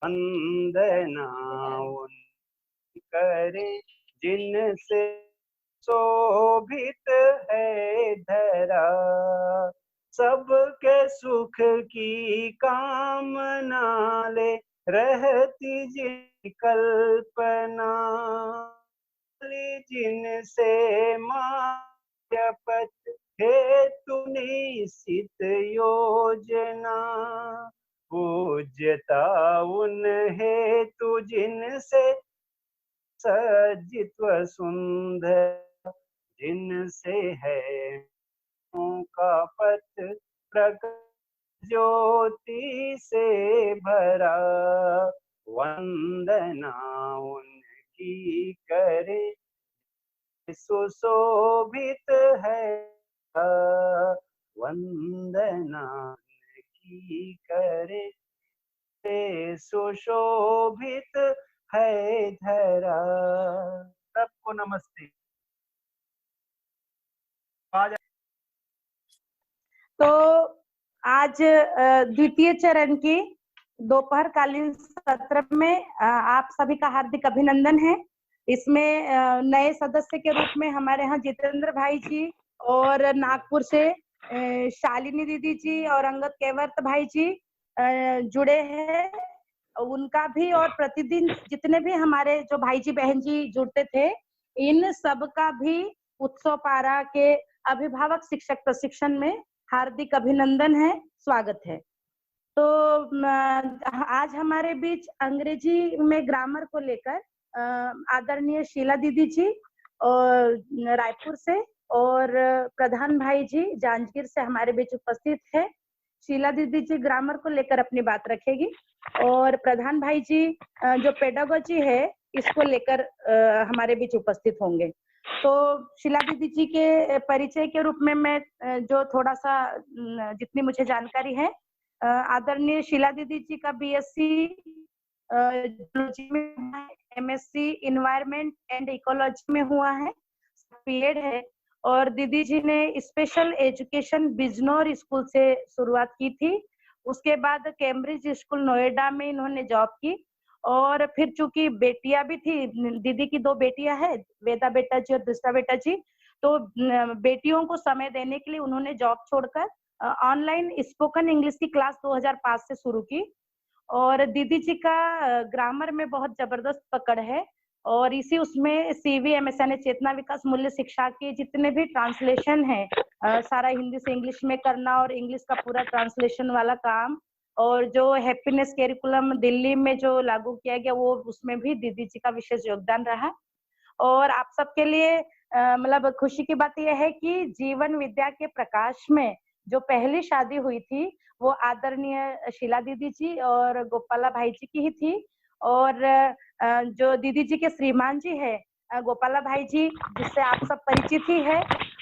वंदना उन करे जिनसे शोभित है धरा, सबके सुख की कामना ले रहती जिन कल्पना, जिनसे मार्गपथ हेतु निश्चित योजना, पूज्यता उन हेतु जिनसे सजित व सुंदर, जिनसे है का पथ प्रकाश ज्योति से भरा, वंदना उनकी करे सुशोभित है, वंदना उनकी करे सुशोभित है धरा। सबको नमस्ते। तो आज द्वितीय चरण की दोपहरकालीन सत्र में आप सभी का हार्दिक अभिनंदन है। इसमें नए सदस्य के रूप में हमारे यहाँ जितेंद्र भाई जी और नागपुर से शालिनी दीदी जी और अंगद केवट भाई जी जुड़े हैं। उनका भी और प्रतिदिन जितने भी हमारे जो भाई जी बहन जी जुड़ते थे, इन सब का भी उत्सव पारा के अभिभावक शिक्षक प्रशिक्षण में हार्दिक अभिनंदन है, स्वागत है। तो आज हमारे बीच अंग्रेजी में ग्रामर को लेकर आदरणीय शीला दीदी जी और रायपुर से और प्रधान भाई जी जांजगीर से हमारे बीच उपस्थित है। शीला दीदी जी ग्रामर को लेकर अपनी बात रखेगी और प्रधान भाई जी जो पेडागोजी है इसको लेकर हमारे बीच उपस्थित होंगे। तो शीला दीदी जी के परिचय के रूप में मैं जो थोड़ा सा जितनी मुझे जानकारी है, आदरणीय शीला दीदी जी का बीएससी जूलॉजी में, एमएससी इन्वायरमेंट एंड इकोलॉजी में हुआ है, बीएड है। और दीदी जी ने स्पेशल एजुकेशन बिजनौर स्कूल से शुरुआत की थी। उसके बाद कैम्ब्रिज स्कूल नोएडा में इन्होंने जॉब की और फिर चूंकि बेटियां भी थी, दीदी की 2 बेटियां हैं, वेदा बेटा जी और दूसरा बेटा जी, तो बेटियों को समय देने के लिए उन्होंने जॉब छोड़कर ऑनलाइन स्पोकन इंग्लिश की क्लास 2005 से शुरू की। और दीदी जी का ग्रामर में बहुत जबरदस्त पकड़ है और इसी उसमें CVMS चेतना विकास मूल्य शिक्षा के जितने भी ट्रांसलेशन है, सारा हिंदी से इंग्लिश में करना और इंग्लिश का पूरा ट्रांसलेशन वाला काम, और जो हैप्पीनेस कैरिकुलम दिल्ली में जो लागू किया गया वो उसमें भी दीदी जी का विशेष योगदान रहा। और आप सबके लिए मतलब खुशी की बात यह है कि जीवन विद्या के प्रकाश में जो पहली शादी हुई थी वो आदरणीय शीला दीदी जी और गोपाला भाई जी की ही थी। और जो दीदी जी के श्रीमान जी है गोपाला भाई जी, जिससे आप सब परिचित ही है,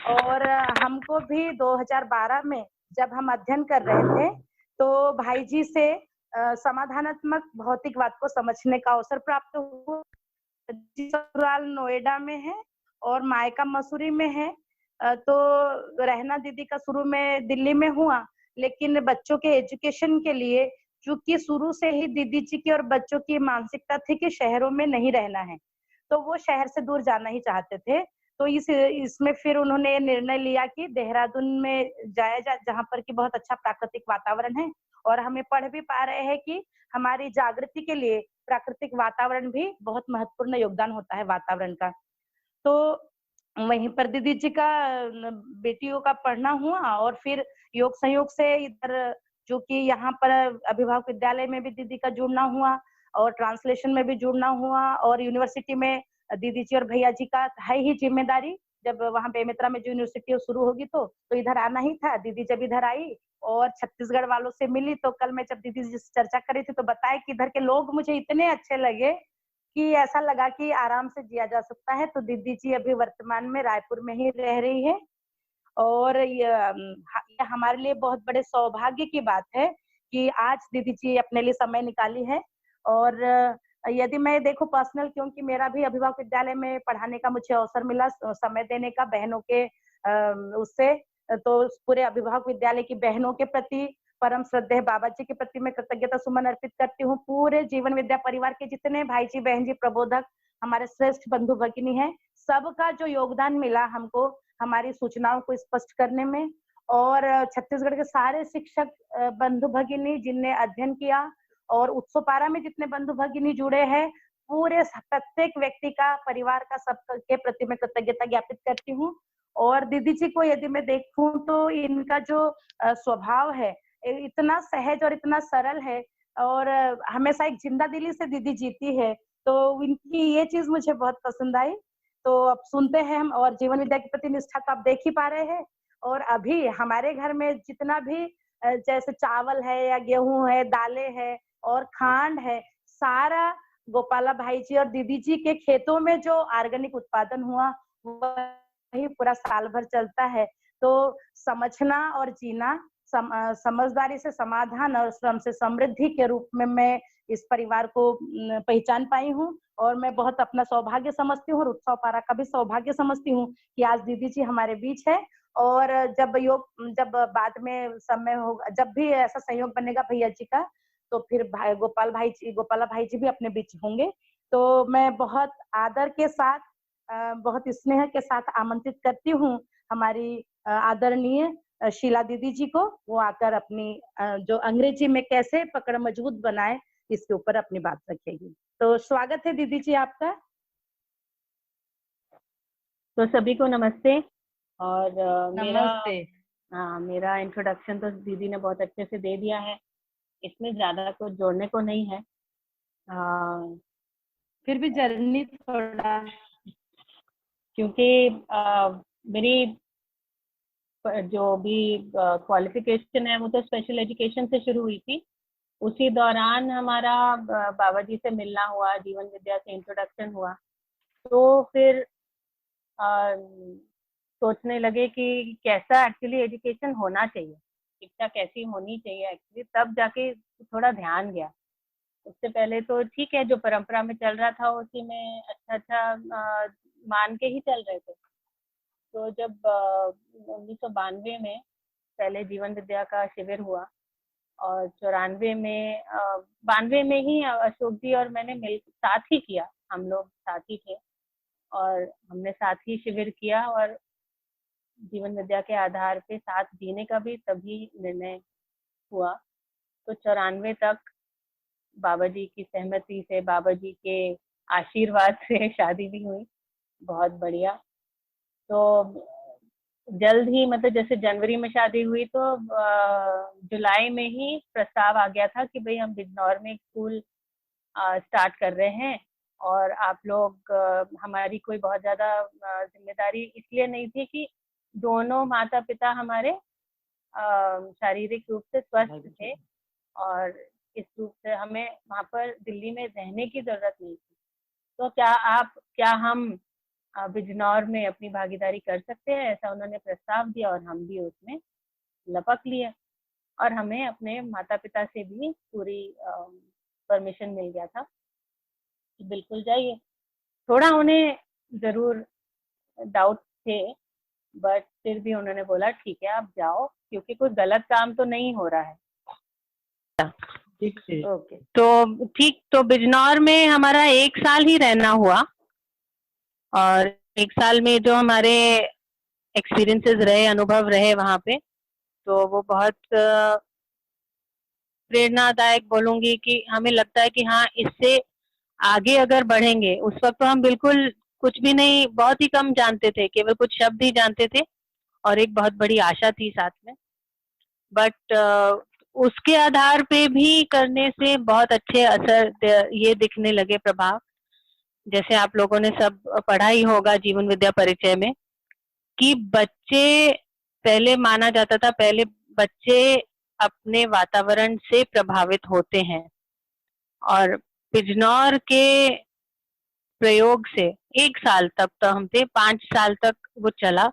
और हमको भी 2012 में जब हम अध्ययन कर रहे थे तो भाई जी से समाधानात्मक भौतिकवाद को समझने का अवसर प्राप्त हुआ। ससुराल नोएडा में है और मायका मसूरी में है। तो रहना दीदी का शुरू में दिल्ली में हुआ, लेकिन बच्चों के एजुकेशन के लिए चूंकि शुरू से ही दीदी जी की और बच्चों की मानसिकता थी कि शहरों में नहीं रहना है, तो वो शहर से दूर जाना ही चाहते थे। तो इसमें फिर उन्होंने निर्णय लिया कि देहरादून में जाया जाए, जहाँ पर कि बहुत अच्छा प्राकृतिक वातावरण है और हमें पढ़ भी पा रहे हैं कि हमारी जागृति के लिए प्राकृतिक वातावरण भी बहुत महत्वपूर्ण योगदान होता है वातावरण का। तो वहीं पर दीदी जी का बेटियों का पढ़ना हुआ और फिर योग संयोग से इधर जो कि यहाँ पर अभिभावक विद्यालय में भी दीदी का जुड़ना हुआ और ट्रांसलेशन में भी जुड़ना हुआ, और यूनिवर्सिटी में दीदी जी और भैया जी का है ही जिम्मेदारी। जब वहाँ बेमेतरा में जो यूनिवर्सिटी शुरू होगी तो इधर आना ही था। दीदी जब इधर आई और छत्तीसगढ़ वालों से मिली तो कल मैं जब दीदी जी से चर्चा कर रही थी तो बताया कि इधर के लोग मुझे इतने अच्छे लगे कि ऐसा लगा कि आराम से जिया जा सकता है। तो दीदी जी अभी वर्तमान में रायपुर में ही रह रही है और ये हमारे लिए बहुत बड़े सौभाग्य की बात है कि आज दीदी जी अपने लिए समय निकाली है। और यदि मैं देखूं पर्सनल, क्योंकि मेरा भी अभिभावक विद्यालय में पढ़ाने का मुझे अवसर मिला समय देने का बहनों के उससे, तो पूरे अभिभावक विद्यालय की बहनों के प्रति परम श्रद्धेय बाबा जी के प्रति मैं कृतज्ञता सुमन अर्पित करती हूँ। पूरे जीवन विद्या परिवार के जितने भाई जी बहन जी प्रबोधक हमारे श्रेष्ठ बंधु भगिनी हैं, सबका जो योगदान मिला हमको हमारी सूचनाओं को स्पष्ट करने में, और छत्तीसगढ़ के सारे शिक्षक बंधु भगिनी जिनने अध्ययन किया, और उत्सव पारा में जितने बंधु भगिनी जुड़े हैं, पूरे प्रत्येक व्यक्ति का, परिवार का, सबके प्रति मैं कृतज्ञता ज्ञापित करती हूँ। और दीदी जी को यदि मैं देखूं तो इनका जो स्वभाव है इतना सहज और इतना सरल है, और हमेशा एक जिंदा दिली से दीदी जीती है, तो इनकी ये चीज मुझे बहुत पसंद आई। तो अब सुनते हैं हम, और जीवन विद्या के प्रति निष्ठा तो आप देख ही पा रहे हैं। और अभी हमारे घर में जितना भी जैसे चावल है या गेहूं है, दालें है और खांड है, सारा गोपाला भाई जी और दीदी जी के खेतों में जो ऑर्गेनिक उत्पादन हुआ वही पूरा साल भर चलता है। तो समझना और जीना, समझदारी से समाधान और श्रम से समृद्धि के रूप में मैं इस परिवार को पहचान पाई हूँ, और मैं बहुत अपना सौभाग्य समझती हूँ और उत्सव पारा का भी सौभाग्य समझती हूँ कि आज दीदी जी हमारे बीच है। और जब बाद में समय होगा, जब भी ऐसा संयोग बनेगा भैया जी का, तो फिर गोपाला भाई जी भी अपने बीच होंगे। तो मैं बहुत आदर के साथ, बहुत स्नेह के साथ आमंत्रित करती हूँ हमारी आदरणीय शीला दीदी जी को, वो आकर अपनी जो अंग्रेजी में कैसे पकड़ मजबूत बनाए इसके ऊपर अपनी बात रखेगी। तो स्वागत है दीदी जी आपका। तो सभी को नमस्ते। और नमस्ते। मेरा इंट्रोडक्शन तो दीदी ने बहुत अच्छे से दे दिया है, इसमें ज्यादा कुछ जोड़ने को नहीं है। फिर भी जर्नी थोड़ा, क्योंकि मेरी जो भी क्वालिफिकेशन है वो तो स्पेशल एजुकेशन से शुरू हुई थी। उसी दौरान हमारा बाबा जी से मिलना हुआ, जीवन विद्या से इंट्रोडक्शन हुआ, तो फिर सोचने लगे कि कैसा एक्चुअली एजुकेशन होना चाहिए, शिक्षा कैसी होनी चाहिए एक्चुअली, तब जाके थोड़ा ध्यान गया। उससे पहले तो ठीक है, जो परंपरा में चल रहा था उसी में अच्छा मान के ही चल रहे थे। तो जब 1992 में पहले जीवन विद्या का शिविर हुआ, और 94 में 92 में ही अशोक जी और मैंने साथ ही किया, हम लोग साथ ही थे और हमने साथ ही शिविर किया, और जीवन विद्या के आधार पे साथ जीने का भी तभी निर्णय हुआ। तो 94 तक बाबा जी की सहमति से, बाबा जी के आशीर्वाद से शादी भी हुई, बहुत बढ़िया। तो जल्द ही, मतलब जैसे जनवरी में शादी हुई तो जुलाई में ही प्रस्ताव आ गया था कि भाई हम बिजनौर में एक स्कूल स्टार्ट कर रहे हैं, और आप लोग, हमारी कोई बहुत ज्यादा जिम्मेदारी इसलिए नहीं थी कि दोनों माता पिता हमारे शारीरिक रूप से स्वस्थ थे, और इस रूप से हमें वहाँ पर दिल्ली में रहने की जरूरत नहीं थी। तो क्या हम बिजनौर में अपनी भागीदारी कर सकते हैं, ऐसा उन्होंने प्रस्ताव दिया, और हम भी उसमें लपक लिए, और हमें अपने माता पिता से भी पूरी परमिशन मिल गया था कि बिल्कुल जाइए। थोड़ा उन्हें जरूर डाउट थे, बट फिर भी उन्होंने बोला ठीक है आप जाओ, क्योंकि कोई गलत काम तो नहीं हो रहा है। ठीक है। ओके, तो ठीक, तो बिजनौर में हमारा 1 साल ही रहना हुआ, और 1 साल में जो हमारे एक्सपीरियंसेस रहे, अनुभव रहे वहाँ पे, तो वो बहुत प्रेरणादायक बोलूंगी कि हमें लगता है कि हाँ, इससे आगे अगर बढ़ेंगे। उस वक्त तो हम बिल्कुल कुछ भी नहीं, बहुत ही कम जानते थे, केवल कुछ शब्द ही जानते थे, और एक बहुत बड़ी आशा थी साथ में। बट उसके आधार पे भी करने से बहुत अच्छे असर ये दिखने लगे, प्रभाव। जैसे आप लोगों ने सब पढ़ा ही होगा जीवन विद्या परिचय में, कि बच्चे, पहले माना जाता था, पहले बच्चे अपने वातावरण से प्रभावित होते हैं, और बिजनौर के प्रयोग से 1 साल तक तो हम थे, 5 साल तक वो चला,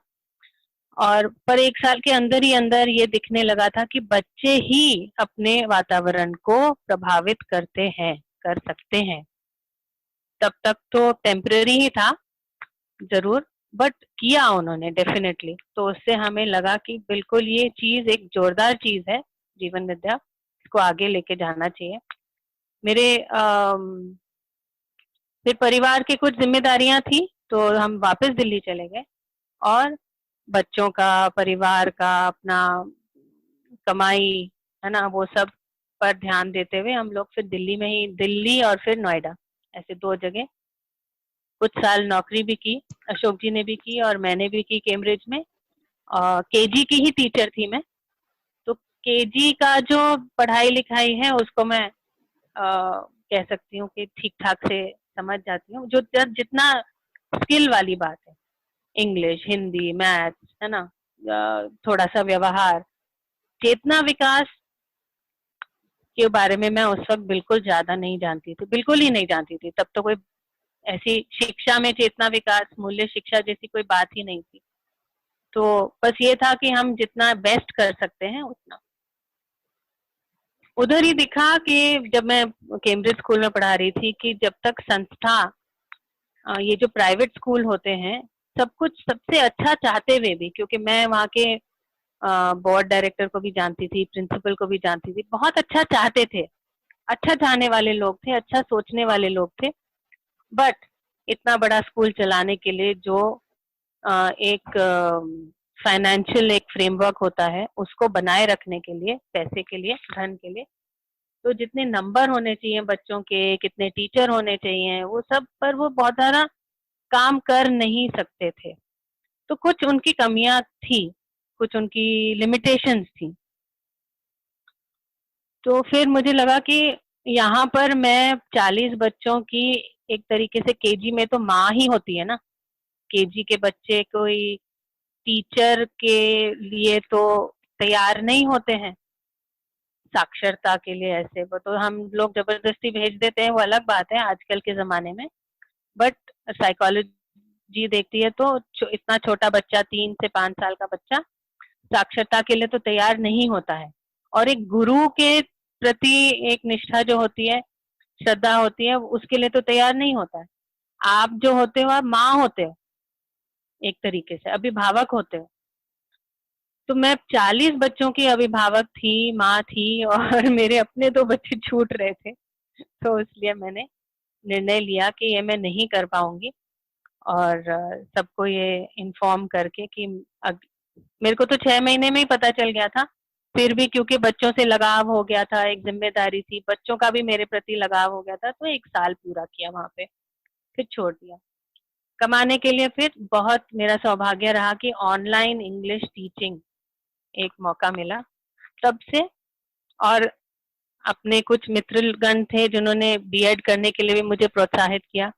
और पर 1 साल के अंदर ही अंदर ये दिखने लगा था कि बच्चे ही अपने वातावरण को प्रभावित करते हैं, कर सकते हैं। तब तक तो टेम्पररी ही था जरूर, बट किया उन्होंने डेफिनेटली। तो उससे हमें लगा कि बिल्कुल ये चीज एक जोरदार चीज है, जीवन विद्या, इसको आगे लेके जाना चाहिए। मेरे फिर परिवार की कुछ जिम्मेदारियां थी तो हम वापस दिल्ली चले गए और बच्चों का, परिवार का, अपना कमाई, है ना, वो सब पर ध्यान देते हुए हम लोग फिर दिल्ली में ही, दिल्ली और फिर नोएडा, ऐसे 2 जगह कुछ साल नौकरी भी की। अशोक जी ने भी की और मैंने भी की केम्ब्रिज में। केजी की ही टीचर थी मैं, तो केजी का जो पढ़ाई लिखाई है उसको मैं कह सकती हूँ कि ठीक ठाक से समझ जाती हूँ। जो जितना स्किल वाली बात है, इंग्लिश, हिंदी, मैथ्स, है ना, थोड़ा सा व्यवहार, चेतना विकास के बारे में मैं उस वक्त बिल्कुल ज्यादा नहीं जानती थी, बिल्कुल ही नहीं जानती थी। तब तो कोई ऐसी शिक्षा में चेतना विकास, मूल्य शिक्षा जैसी कोई बात ही नहीं थी। तो बस ये था कि हम जितना बेस्ट कर सकते हैं उतना। उधर ही दिखा कि जब मैं केम्ब्रिज स्कूल में पढ़ा रही थी कि जब तक संस्था, ये जो प्राइवेट स्कूल होते हैं, सब कुछ सबसे अच्छा चाहते हुए भी, क्योंकि मैं वहाँ के बोर्ड डायरेक्टर को भी जानती थी, प्रिंसिपल को भी जानती थी, बहुत अच्छा चाहते थे, अच्छा चाहने वाले लोग थे, अच्छा सोचने वाले लोग थे। बट इतना बड़ा स्कूल चलाने के लिए जो एक फाइनेंशियल एक फ्रेमवर्क होता है, उसको बनाए रखने के लिए, पैसे के लिए, धन के लिए, तो जितने नंबर होने चाहिए बच्चों के, कितने टीचर होने चाहिए, वो सब पर वो बहुत सारा काम कर नहीं सकते थे। तो कुछ उनकी कमियां थी, कुछ उनकी लिमिटेशंस थी। तो फिर मुझे लगा कि यहाँ पर मैं 40 बच्चों की, एक तरीके से केजी में तो माँ ही होती है ना, केजी के बच्चे कोई टीचर के लिए तो तैयार नहीं होते हैं, साक्षरता के लिए। ऐसे वो तो हम लोग जबरदस्ती भेज देते हैं, वो अलग बात है आजकल के जमाने में। बट साइकोलॉजी देखती है तो इतना छोटा बच्चा, 3 से 5 साल का बच्चा, साक्षरता के लिए तो तैयार नहीं होता है। और एक गुरु के प्रति एक निष्ठा जो होती है, श्रद्धा होती है, उसके लिए तो तैयार नहीं होता है। आप जो होते हो, आप माँ होते हो, एक तरीके से अभिभावक होते हो। तो मैं 40 बच्चों की अभिभावक थी, माँ थी, और मेरे अपने 2 बच्चे छूट रहे थे। तो इसलिए मैंने निर्णय लिया कि ये मैं नहीं कर पाऊंगी, और सबको ये इन्फॉर्म करके कि मेरे को तो 6 महीने में ही पता चल गया था। फिर भी क्योंकि बच्चों से लगाव हो गया था, एक जिम्मेदारी थी, बच्चों का भी मेरे प्रति लगाव हो गया था, तो 1 साल पूरा किया वहां पे, फिर छोड़ दिया। कमाने के लिए फिर बहुत मेरा सौभाग्य रहा कि ऑनलाइन इंग्लिश टीचिंग एक मौका मिला तब से। और अपने कुछ मित्रगण थे जिन्होंने बीएड करने के लिए भी मुझे प्रोत्साहित किया,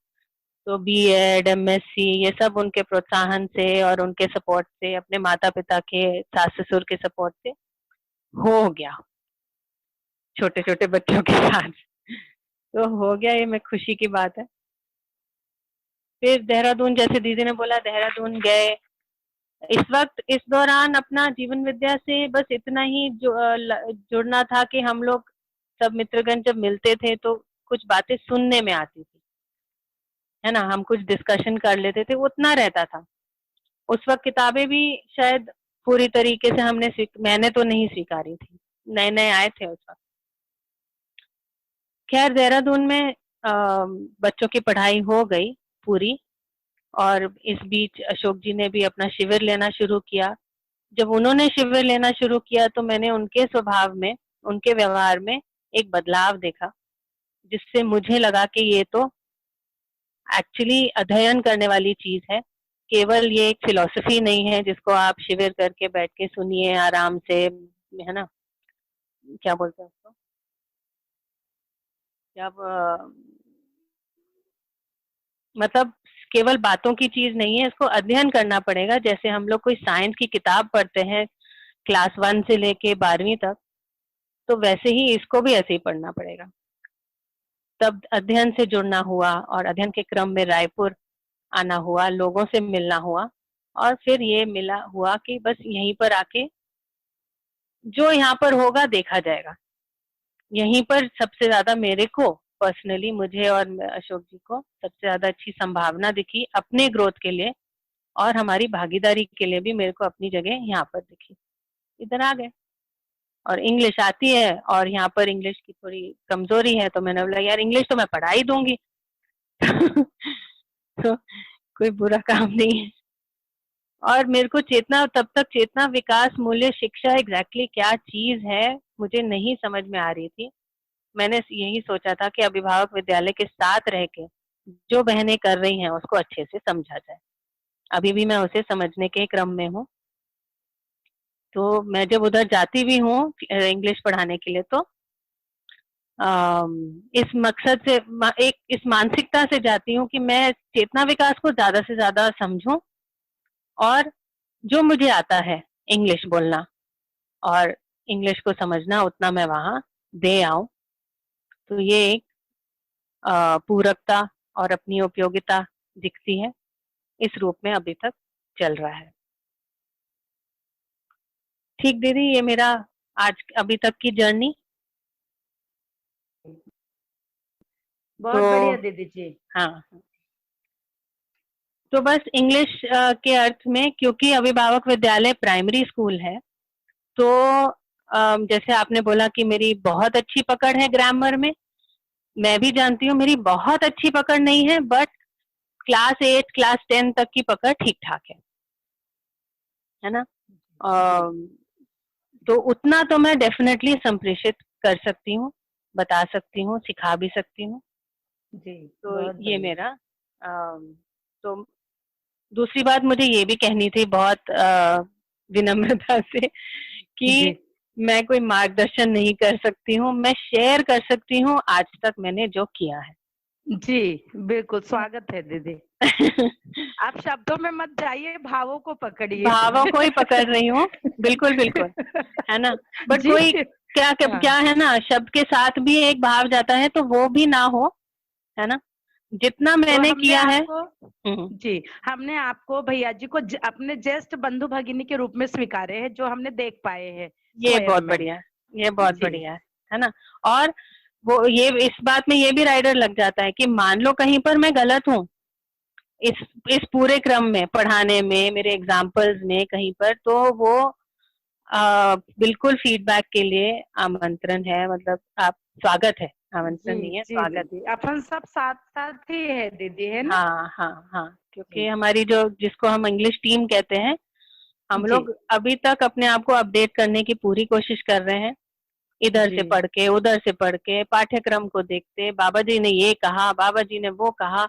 तो बीएड, एमएससी, ये सब उनके प्रोत्साहन से और उनके सपोर्ट से, अपने माता पिता के, सास ससुर के सपोर्ट से हो गया, छोटे छोटे बच्चों के साथ। तो हो गया, ये मैं खुशी की बात है। फिर देहरादून, जैसे दीदी ने बोला, देहरादून गए। इस वक्त इस दौरान अपना जीवन विद्या से बस इतना ही जुड़ना था कि हम लोग सब मित्रगण जब मिलते थे तो कुछ बातें सुनने में आती थी, है ना, हम कुछ डिस्कशन कर लेते थे, उतना रहता था। उस वक्त किताबें भी शायद पूरी तरीके से मैंने तो नहीं स्वीकारी थी, नए नए आए थे उस वक्त। खैर, देहरादून में बच्चों की पढ़ाई हो गई पूरी, और इस बीच अशोक जी ने भी अपना शिविर लेना शुरू किया। जब उन्होंने शिविर लेना शुरू किया तो मैंने उनके स्वभाव में, उनके व्यवहार में एक बदलाव देखा, जिससे मुझे लगा कि ये तो एक्चुअली अध्ययन करने वाली चीज है, केवल ये एक फिलॉसफी नहीं है जिसको आप शिविर करके बैठ के सुनिए आराम से, है ना, क्या बोलते हैं उसको, जब मतलब केवल बातों की चीज नहीं है, इसको अध्ययन करना पड़ेगा। जैसे हम लोग कोई साइंस की किताब पढ़ते हैं क्लास 1 से लेके 12वीं तक, तो वैसे ही इसको भी ऐसे ही पढ़ना पड़ेगा। तब अध्ययन से जुड़ना हुआ, और अध्ययन के क्रम में रायपुर आना हुआ, लोगों से मिलना हुआ, और फिर ये मिला हुआ कि बस यहीं पर आके जो यहाँ पर होगा देखा जाएगा। यहीं पर सबसे ज्यादा मेरे को पर्सनली, मुझे और अशोक जी को सबसे ज्यादा अच्छी संभावना दिखी अपने ग्रोथ के लिए, और हमारी भागीदारी के लिए भी मेरे को अपनी जगह यहाँ पर दिखी। इधर आ गए और इंग्लिश आती है, और यहाँ पर इंग्लिश की थोड़ी कमजोरी है, तो मैंने बोला यार इंग्लिश तो मैं पढ़ा ही दूंगी। तो कोई बुरा काम नहीं है। और मेरे को चेतना, तब तक चेतना विकास मूल्य शिक्षा एग्जैक्टली क्या चीज है मुझे नहीं समझ में आ रही थी। मैंने यही सोचा था कि अभिभावक विद्यालय के साथ रह के जो बहनें कर रही हैं उसको अच्छे से समझा जाए। अभी भी मैं उसे समझने के क्रम में हूँ। तो मैं जब उधर जाती भी हूँ इंग्लिश पढ़ाने के लिए, तो इस मकसद से, एक इस मानसिकता से जाती हूँ कि मैं चेतना विकास को ज्यादा से ज्यादा समझूं, और जो मुझे आता है इंग्लिश बोलना और इंग्लिश को समझना, उतना मैं वहां दे आऊं। तो ये एक पूरकता और अपनी उपयोगिता दिखती है, इस रूप में अभी तक चल रहा है। ठीक दीदी, ये मेरा आज अभी तक की जर्नी। बहुत बढ़िया दीदी जी। हाँ, तो बस इंग्लिश के अर्थ में, क्योंकि अभिभावक विद्यालय प्राइमरी स्कूल है, तो जैसे आपने बोला कि मेरी बहुत अच्छी पकड़ है ग्रामर में, मैं भी जानती हूँ मेरी बहुत अच्छी पकड़ नहीं है, बट क्लास 8 क्लास 10 तक की पकड़ ठीक ठाक है ना। तो उतना तो मैं डेफिनेटली संप्रेषित कर सकती हूँ, बता सकती हूँ, सिखा भी सकती हूँ जी। तो ये मेरा तो दूसरी बात मुझे ये भी कहनी थी बहुत विनम्रता से कि मैं कोई मार्गदर्शन नहीं कर सकती हूँ, मैं शेयर कर सकती हूँ आज तक मैंने जो किया है। जी बिल्कुल, स्वागत है दीदी। आप शब्दों में मत जाइए, भावों को पकड़िए। भावों को ही पकड़ रही हूँ, बिल्कुल बिल्कुल, है ना। बट कोई क्या है ना, शब्द के साथ भी एक भाव जाता है, तो वो भी ना हो, है ना। जितना मैंने किया है। जी, हमने आपको भैया जी को अपने ज्येष्ठ बंधु भगिनी के रूप में स्वीकारे हैं, जो हमने देख पाए हैं। ये बहुत बढ़िया, ये बहुत बढ़िया है ना। और वो ये इस बात में ये भी राइडर लग जाता है कि मान लो कहीं पर मैं गलत हूँ इस पूरे क्रम में, पढ़ाने में, मेरे एग्जाम्पल्स में कहीं पर, तो वो बिल्कुल फीडबैक के लिए आमंत्रण है, मतलब आप स्वागत है, आमंत्रण नहीं है, स्वागत है। अपन सब साथ साथ ही है दीदी, है ना। हाँ हाँ हाँ, क्योंकि हमारी जो, जिसको हम इंग्लिश टीम कहते हैं, हम लोग अभी तक अपने आप को अपडेट करने की पूरी कोशिश कर रहे हैं, इधर से पढ़ के उधर से पढ़ के, पाठ्यक्रम को देखते, बाबा जी ने ये कहा, बाबा जी ने वो कहा,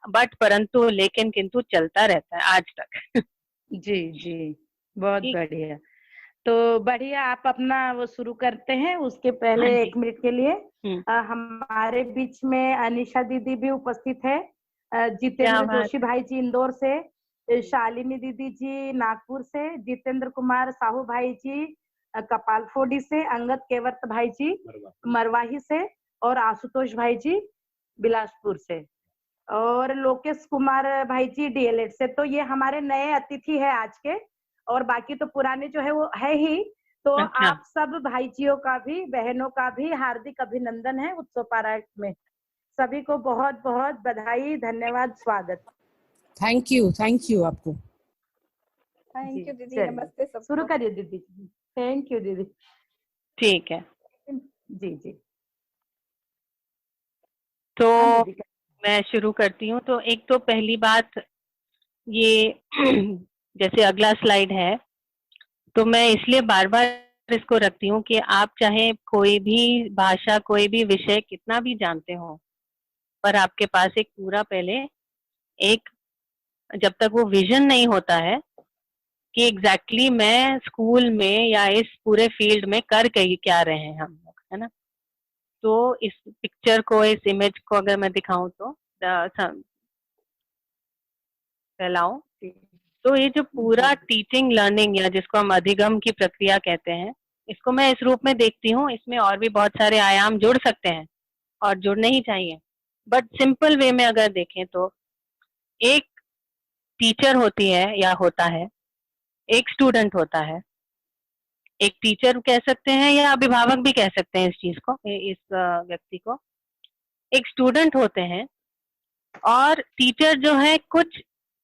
बट परंतु लेकिन किंतु चलता रहता है आज तक। जी जी, बहुत बढ़िया। तो बढ़िया, आप अपना वो शुरू करते हैं। उसके पहले 1 मिनट के लिए हमारे बीच में अनिशा दीदी भी उपस्थित है, जितेंद्र जोशी भाई जी इंदौर से, शालिनी दीदी जी नागपुर से, जितेंद्र कुमार साहू भाई जी कपालफोडी से, अंगद केवट भाई जी मरवाही से, और आशुतोष भाई जी बिलासपुर से, और लोकेश कुमार भाई जी डीएलएड से। तो ये हमारे नए अतिथि है आज के, और बाकी तो पुराने जो है वो है ही। तो आप सब भाईजियों का भी, बहनों का भी हार्दिक अभिनंदन है उत्सव पारायण में। सभी को बहुत बहुत बधाई, धन्यवाद, स्वागत। थैंक यू आपको। थैंक यू दीदी, नमस्ते सबको। शुरू करिए दीदी। थैंक यू दीदी। ठीक है जी जी, तो मैं शुरू करती हूँ। तो एक तो पहली बात ये जैसे अगला स्लाइड है, तो मैं इसलिए बार बार इसको रखती हूँ कि आप चाहे कोई भी भाषा, कोई भी विषय कितना भी जानते हो, पर आपके पास एक पूरा पहले एक, जब तक वो विजन नहीं होता है कि एग्जैक्टली मैं स्कूल में या इस पूरे फील्ड में कर क्या रहे हैं हम लोग, है ना। तो इस पिक्चर को, इस इमेज को अगर मैं दिखाऊं तो फैलाऊं, तो ये जो पूरा टीचिंग लर्निंग, या जिसको हम अधिगम की प्रक्रिया कहते हैं, इसको मैं इस रूप में देखती हूँ। इसमें और भी बहुत सारे आयाम जुड़ सकते हैं और जुड़ने ही चाहिए, बट सिंपल वे में अगर देखें तो एक टीचर होती है या होता है, एक स्टूडेंट होता है, एक टीचर कह सकते हैं या अभिभावक भी कह सकते हैं इस चीज को, इस व्यक्ति को, एक स्टूडेंट होते हैं, और टीचर जो है कुछ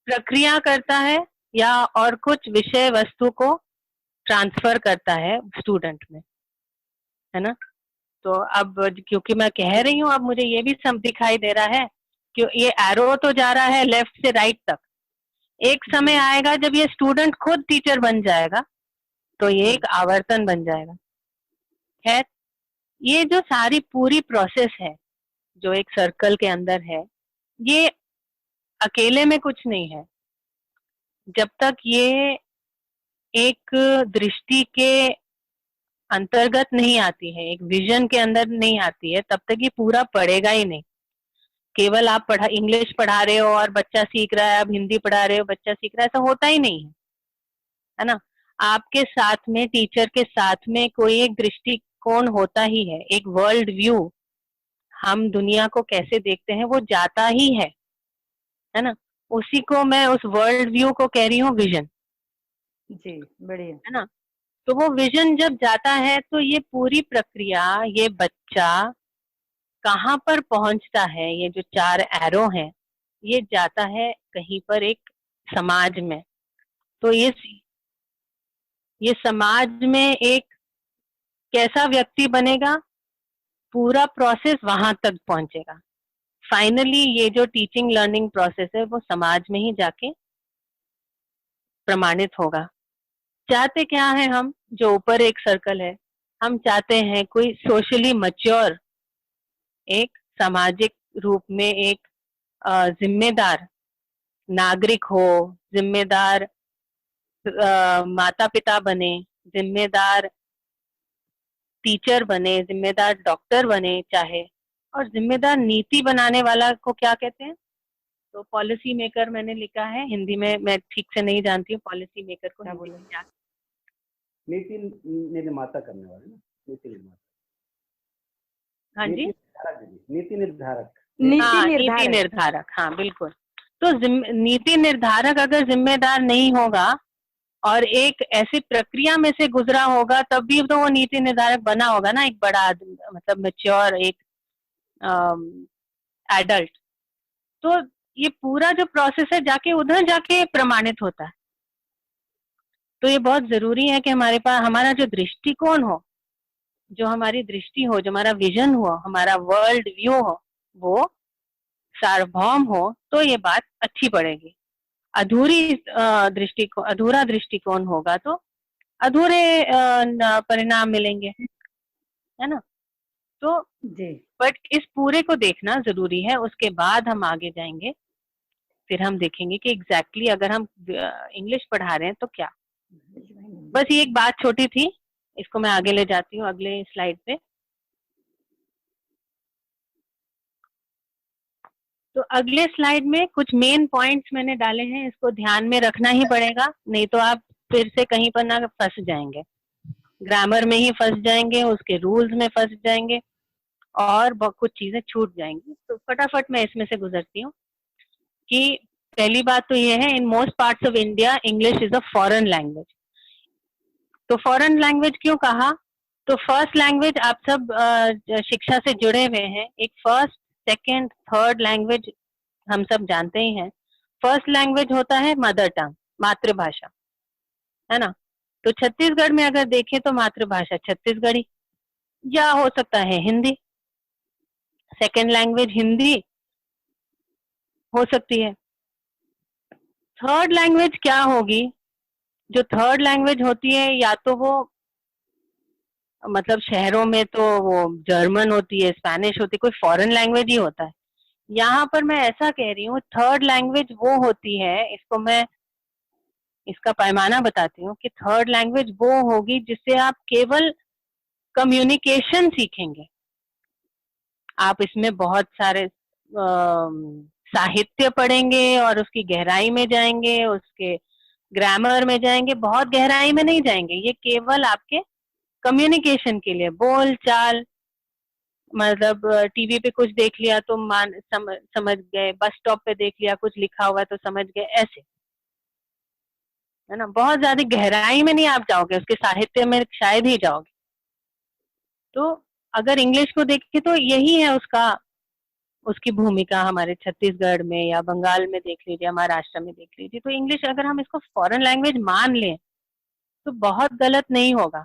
प्रक्रिया करता है या और कुछ विषय वस्तु को ट्रांसफर करता है स्टूडेंट में, है ना। तो अब क्योंकि मैं कह रही हूँ, अब मुझे ये भी सब दिखाई दे रहा है कि ये एरो तो जा रहा है लेफ्ट से राइट तक। एक समय आएगा जब ये स्टूडेंट खुद टीचर बन जाएगा, तो ये एक आवर्तन बन जाएगा। खैर, ये जो सारी पूरी प्रोसेस है जो एक सर्कल के अंदर है, ये अकेले में कुछ नहीं है। जब तक ये एक दृष्टि के अंतर्गत नहीं आती है, एक विजन के अंदर नहीं आती है, तब तक ये पूरा पढ़ेगा ही नहीं। केवल आप इंग्लिश पढ़ा रहे हो और बच्चा सीख रहा है, आप हिंदी पढ़ा रहे हो बच्चा सीख रहा है, ऐसा होता ही नहीं है ना। आपके साथ में, टीचर के साथ में कोई एक दृष्टिकोण होता ही है, एक वर्ल्ड व्यू, हम दुनिया को कैसे देखते हैं वो जाता ही है ना। उसी को मैं, उस वर्ल्ड व्यू को कह रही हूँ विजन। जी, बढ़िया। है ना। तो वो विजन जब जाता है तो ये पूरी प्रक्रिया, ये बच्चा कहाँ पर पहुंचता है, ये जो 4 एरो हैं, ये जाता है कहीं पर एक समाज में। तो ये समाज में एक कैसा व्यक्ति बनेगा, पूरा प्रोसेस वहां तक पहुंचेगा। फाइनली ये जो टीचिंग लर्निंग प्रोसेस है वो समाज में ही जाके प्रमाणित होगा। चाहते क्या है हम, जो ऊपर एक सर्कल है, हम चाहते हैं कोई सोशली मैच्योर, एक सामाजिक रूप में एक जिम्मेदार नागरिक हो, जिम्मेदार माता पिता बने, जिम्मेदार टीचर बने, जिम्मेदार डॉक्टर बने चाहे, और जिम्मेदार नीति बनाने वाला को क्या कहते हैं, तो पॉलिसी मेकर मैंने लिखा है हिंदी में, मैं ठीक से नहीं जानती हूँ पॉलिसी मेकर को हिंदी में क्या। नीति निर्माता करने वाले ना, नीति निर्माता। हाँ जी, नीति निर्धारक। नीति निर्धारक, हाँ बिल्कुल। तो नीति निर्धारक अगर जिम्मेदार नहीं होगा और एक ऐसी प्रक्रिया में से गुजरा होगा, तब भी तो वो नीति निर्धारक बना होगा ना, एक बड़ा मतलब मैच्योर एक एडल्ट। तो ये पूरा जो प्रोसेस है जाके उधर जाके प्रमाणित होता है। तो ये बहुत जरूरी है कि हमारे पास हमारा जो दृष्टिकोण हो, जो हमारी दृष्टि हो, जो हमारा विजन हो, हमारा वर्ल्ड व्यू हो, वो सार्वभौम हो, तो ये बात अच्छी पड़ेगी। अधूरा दृष्टिकोण होगा तो अधूरे परिणाम मिलेंगे, है ना। तो जी, बट इस पूरे को देखना जरूरी है, उसके बाद हम आगे जाएंगे। फिर हम देखेंगे कि एग्जैक्टली अगर हम इंग्लिश पढ़ा रहे हैं तो क्या। बस ये एक बात छोटी थी, इसको मैं आगे ले जाती हूँ अगले स्लाइड पे। तो अगले स्लाइड में कुछ मेन पॉइंट्स मैंने डाले हैं, इसको ध्यान में रखना ही पड़ेगा, नहीं तो आप फिर से कहीं पर ना फंस जाएंगे, ग्रामर में ही फंस जाएंगे, उसके रूल्स में फंस जाएंगे और बहुत कुछ चीजें छूट जाएंगी। तो फटाफट मैं इसमें से गुजरती हूँ कि पहली बात तो ये है, in most parts of India English is a foreign language. तो फॉरेन लैंग्वेज क्यों कहा, तो फर्स्ट लैंग्वेज आप सब शिक्षा से जुड़े हुए हैं, एक फर्स्ट सेकेंड थर्ड लैंग्वेज हम सब जानते ही हैं। फर्स्ट लैंग्वेज होता है मदर टंग, मातृभाषा, है ना। तो छत्तीसगढ़ में अगर देखें तो मातृभाषा छत्तीसगढ़ी या हो सकता है हिंदी, सेकेंड लैंग्वेज हिंदी हो सकती है। थर्ड लैंग्वेज क्या होगी, जो थर्ड लैंग्वेज होती है, या तो वो मतलब शहरों में तो वो जर्मन होती है, स्पेनिश होती है, कोई फॉरेन लैंग्वेज ही होता है। यहाँ पर मैं ऐसा कह रही हूँ, थर्ड लैंग्वेज वो होती है, इसको मैं इसका पैमाना बताती हूँ कि थर्ड लैंग्वेज वो होगी जिससे आप केवल कम्युनिकेशन सीखेंगे। आप इसमें बहुत सारे साहित्य पढ़ेंगे और उसकी गहराई में जाएंगे, उसके ग्रामर में जाएंगे, बहुत गहराई में नहीं जाएंगे। ये केवल आपके कम्युनिकेशन के लिए, बोल चाल, मतलब टीवी पे कुछ देख लिया तो समझ गए, बस स्टॉप पे देख लिया कुछ लिखा हुआ तो समझ गए, ऐसे, है ना। बहुत ज्यादा गहराई में नहीं आप जाओगे, उसके साहित्य में शायद ही जाओगे। तो अगर इंग्लिश को देखें तो यही है उसकी भूमिका हमारे छत्तीसगढ़ में या बंगाल में देख लीजिए, महाराष्ट्र में देख लीजिए। तो इंग्लिश अगर हम इसको फॉरेन लैंग्वेज मान लें तो बहुत गलत नहीं होगा।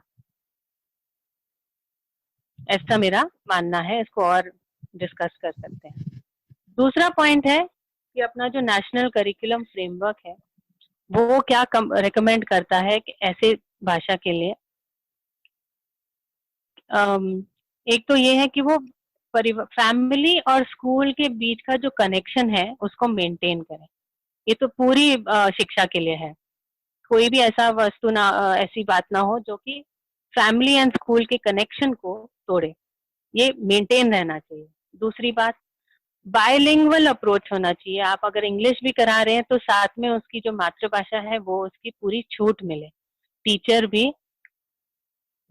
ऐसा मेरा मानना है, इसको और डिस्कस कर सकते हैं। दूसरा पॉइंट है कि अपना जो नेशनल करिकुलम फ्रेमवर्क है वो क्या रिकमेंड करता है कि ऐसे भाषा के लिए एक तो ये है कि वो फैमिली और स्कूल के बीच का जो कनेक्शन है उसको मेंटेन करें। ये तो पूरी शिक्षा के लिए है। कोई भी ऐसा वस्तु ना ऐसी बात ना हो जो कि फैमिली एंड स्कूल के कनेक्शन को तोड़े, ये मेंटेन रहना चाहिए। दूसरी बात, बायलिंगुअल अप्रोच होना चाहिए। आप अगर इंग्लिश भी करा रहे हैं तो साथ में उसकी जो मातृभाषा है वो उसकी पूरी छूट मिले। टीचर भी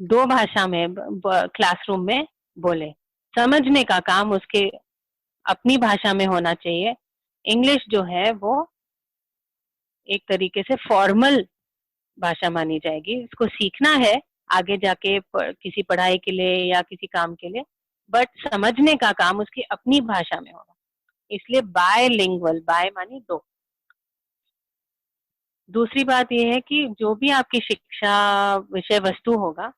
दो भाषा में क्लासरूम में बोले, समझने का काम उसके अपनी भाषा में होना चाहिए। इंग्लिश जो है वो एक तरीके से फॉर्मल भाषा मानी जाएगी, इसको सीखना है आगे जाके किसी पढ़ाई के लिए या किसी काम के लिए, बट समझने का काम उसकी अपनी भाषा में होगा। इसलिए बायलिंगुअल, बाय मानी दो। दूसरी बात यह है कि जो भी आपकी शिक्षा विषय वस्तु होगा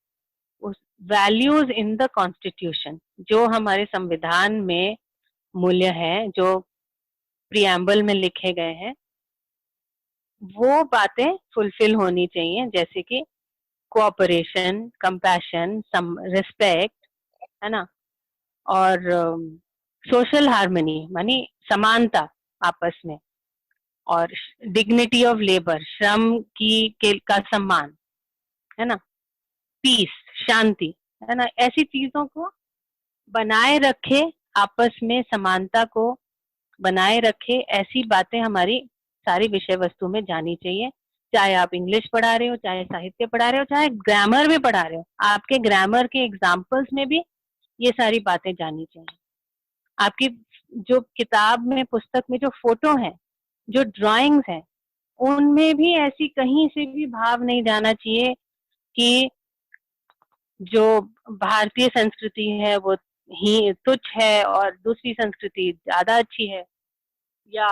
उस वैल्यूज इन द कॉन्स्टिट्यूशन, जो हमारे संविधान में मूल्य है, जो प्रियम्बल में लिखे गए हैं, वो बातें फुलफिल होनी चाहिए। जैसे कि कोऑपरेशन, कंपैशन, रिस्पेक्ट, है ना, और सोशल हार्मनी मानी समानता आपस में, और डिग्निटी ऑफ लेबर, श्रम का सम्मान, है ना, पीस, शांति, है ना, ऐसी चीजों को बनाए रखे, आपस में समानता को बनाए रखे, ऐसी बातें हमारी सारी विषय वस्तु में जानी चाहिए। चाहे आप इंग्लिश पढ़ा रहे हो, चाहे साहित्य पढ़ा रहे हो, चाहे ग्रामर भी पढ़ा रहे हो, आपके ग्रामर के एग्जाम्पल्स में भी ये सारी बातें जानी चाहिए। आपकी जो किताब में, पुस्तक में जो फोटो है, जो ड्राइंग्स हैं, उनमें भी ऐसी कहीं से भी भाव नहीं जाना चाहिए कि जो भारतीय संस्कृति है वो ही तुच्छ है और दूसरी संस्कृति ज्यादा अच्छी है, या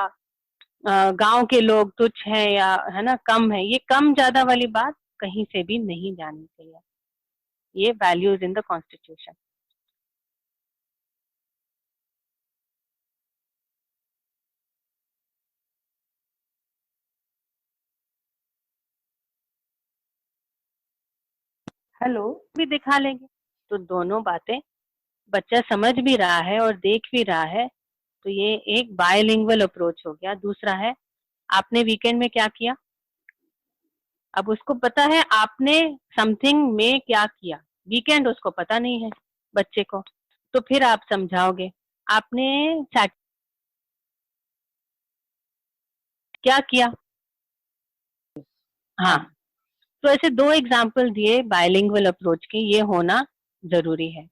गांव के लोग तुच्छ हैं, या है ना कम है। ये कम ज्यादा वाली बात कहीं से भी नहीं जानी चाहिए। ये values in the constitution. Hello. भी दिखा लेंगे तो दोनों बातें बच्चा समझ भी रहा है और देख भी रहा है, तो ये एक बायलिंगुअल अप्रोच हो गया। दूसरा है, आपने वीकेंड में क्या किया, अब उसको पता है आपने समथिंग में क्या किया, वीकेंड उसको पता नहीं है बच्चे को, तो फिर आप समझाओगे आपने क्या किया। हाँ, तो ऐसे दो एग्जाम्पल दिए बायलिंगुअल अप्रोच के, ये होना जरूरी है।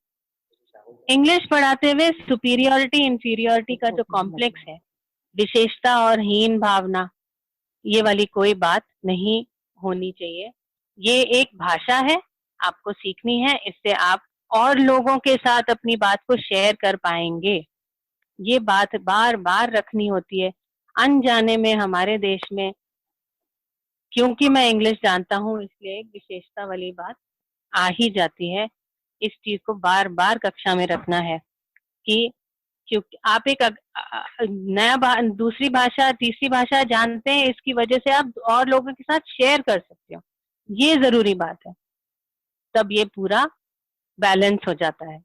इंग्लिश पढ़ाते हुए सुपीरियोरिटी इंफीरियोरिटी का जो कॉम्प्लेक्स है, विशेषता और हीन भावना, ये वाली कोई बात नहीं होनी चाहिए। ये एक भाषा है, आपको सीखनी है, इससे आप और लोगों के साथ अपनी बात को शेयर कर पाएंगे। ये बात बार बार रखनी होती है। अनजाने में हमारे देश में, क्योंकि मैं इंग्लिश जानता हूँ इसलिए एक विशेषता वाली बात आ ही जाती है। इस चीज को बार बार कक्षा में रखना है कि क्योंकि आप एक दूसरी भाषा, तीसरी भाषा जानते हैं, इसकी वजह से आप और लोगों के साथ शेयर कर सकते हो, ये जरूरी बात है। तब ये पूरा बैलेंस हो जाता है।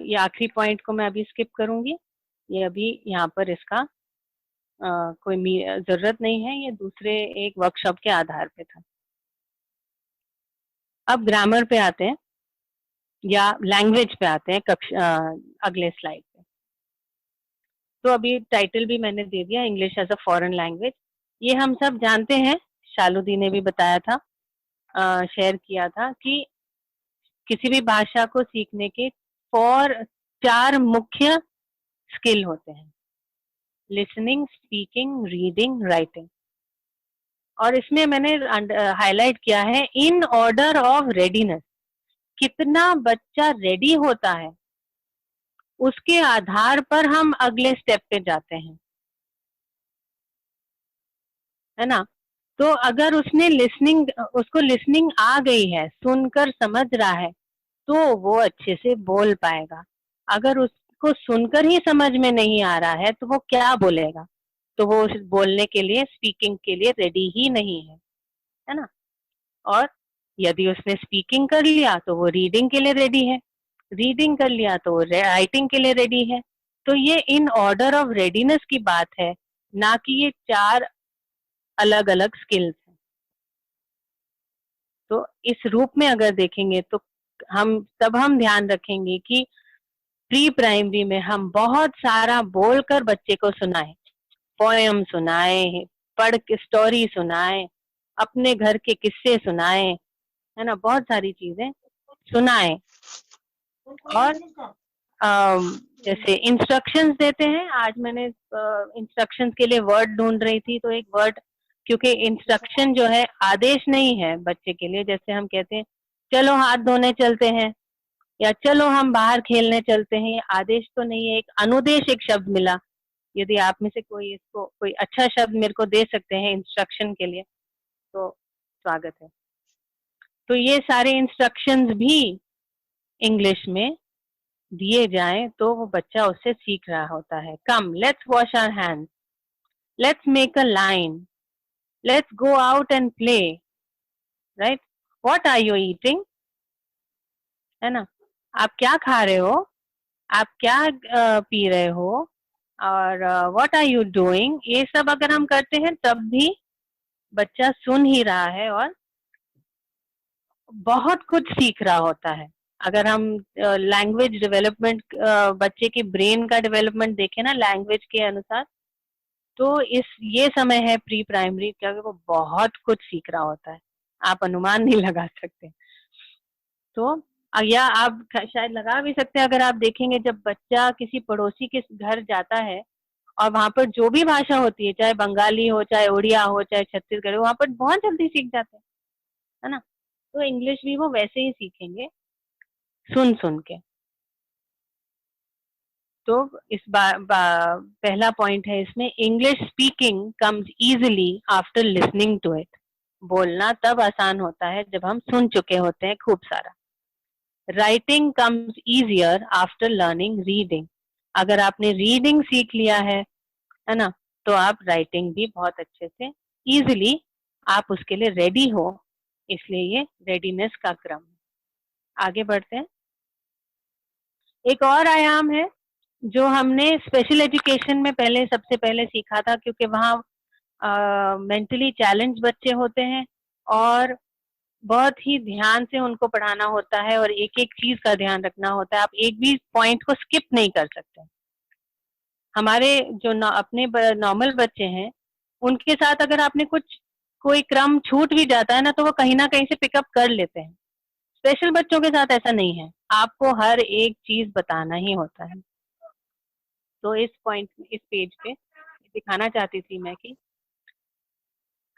ये आखिरी पॉइंट को मैं अभी स्किप करूंगी, ये अभी यहाँ पर इसका कोई जरूरत नहीं है, ये दूसरे एक वर्कशॉप के आधार पे था। अब ग्रामर पे आते हैं या लैंग्वेज पे आते हैं अगले स्लाइड पे। तो अभी टाइटल भी मैंने दे दिया, English as a foreign language. ये हम सब जानते हैं, शालुदी ने भी बताया था, शेयर किया था कि किसी भी भाषा को सीखने के 4 मुख्य स्किल होते हैं, लिसनिंग, स्पीकिंग, रीडिंग, राइटिंग। और इसमें मैंने हाईलाइट किया है इन ऑर्डर ऑफ रेडीनेस, कितना बच्चा रेडी होता है उसके आधार पर हम अगले स्टेप पे जाते हैं, है ना। तो अगर उसने उसको लिसनिंग आ गई है, सुनकर समझ रहा है, तो वो अच्छे से बोल पाएगा। अगर उसको सुनकर ही समझ में नहीं आ रहा है तो वो क्या बोलेगा? तो वो बोलने के लिए, स्पीकिंग के लिए रेडी ही नहीं है ना। और यदि उसने स्पीकिंग कर लिया तो वो रीडिंग के लिए रेडी है, रीडिंग कर लिया तो वो राइटिंग के लिए रेडी है। तो ये इन ऑर्डर ऑफ रेडीनेस की बात है, ना कि ये 4 अलग अलग स्किल्स हैं। तो इस रूप में अगर देखेंगे तो हम ध्यान रखेंगे कि प्री प्राइमरी में हम बहुत सारा बोलकर बच्चे को सुनाएं, पोएम सुनाएं, पढ़ के स्टोरी सुनाएं, अपने घर के किस्से सुनाएं, है ना, बहुत सारी चीजें सुनाएं। और जैसे इंस्ट्रक्शंस देते हैं, आज मैंने इंस्ट्रक्शंस के लिए वर्ड ढूंढ रही थी तो एक वर्ड, क्योंकि इंस्ट्रक्शन जो है आदेश नहीं है बच्चे के लिए। जैसे हम कहते हैं चलो हाथ धोने चलते हैं या चलो हम बाहर खेलने चलते हैं, ये आदेश तो नहीं है, एक अनुदेश, एक शब्द मिला। यदि आप में से कोई इसको कोई अच्छा शब्द मेरे को दे सकते हैं इंस्ट्रक्शन के लिए तो स्वागत है। तो ये सारे इंस्ट्रक्शंस भी इंग्लिश में दिए जाएं तो वो बच्चा उससे सीख रहा होता है। Come, let's wash our hands, let's make a line, let's go out and play, right, what are you eating, है ना, आप क्या खा रहे हो, आप क्या पी रहे हो, और व्हाट आर यू डूइंग, ये सब अगर हम करते हैं तब भी बच्चा सुन ही रहा है और बहुत कुछ सीख रहा होता है। अगर हम लैंग्वेज डेवलपमेंट, बच्चे की ब्रेन का डेवलपमेंट देखें ना लैंग्वेज के अनुसार, तो ये समय है प्री प्राइमरी, क्योंकि वो बहुत कुछ सीख रहा होता है, आप अनुमान नहीं लगा सकते। तो या आप शायद लगा भी सकते हैं अगर आप देखेंगे, जब बच्चा किसी पड़ोसी के घर जाता है और वहां पर जो भी भाषा होती है, चाहे बंगाली हो, चाहे उड़िया हो, चाहे छत्तीसगढ़ी हो, वहां पर बहुत जल्दी सीख जाते हैं, है ना। तो इंग्लिश भी वो वैसे ही सीखेंगे, सुन सुन के। तो इस पहला पॉइंट है इसमें, English speaking comes easily after listening to it. बोलना तब आसान होता है जब हम सुन चुके होते हैं खूब सारा। Writing comes easier after learning reading. अगर आपने रीडिंग सीख लिया है ना, तो आप राइटिंग भी बहुत अच्छे से इजीली आप उसके लिए रेडी हो, इसलिए ये रेडीनेस का क्रम। आगे बढ़ते हैं। एक और आयाम है जो हमने स्पेशल एजुकेशन में सबसे पहले सीखा था, क्योंकि वहाँ मेंटली चैलेंज बच्चे होते हैं और बहुत ही ध्यान से उनको पढ़ाना होता है और एक एक चीज का ध्यान रखना होता है, आप एक भी पॉइंट को स्किप नहीं कर सकते। हमारे जो अपने नॉर्मल बच्चे हैं उनके साथ अगर आपने कोई क्रम छूट भी जाता है ना, तो वो कहीं ना कहीं से पिकअप कर लेते हैं। स्पेशल बच्चों के साथ ऐसा नहीं है, आपको हर एक चीज बताना ही होता है। तो इस पेज पे दिखाना चाहती थी मैं कि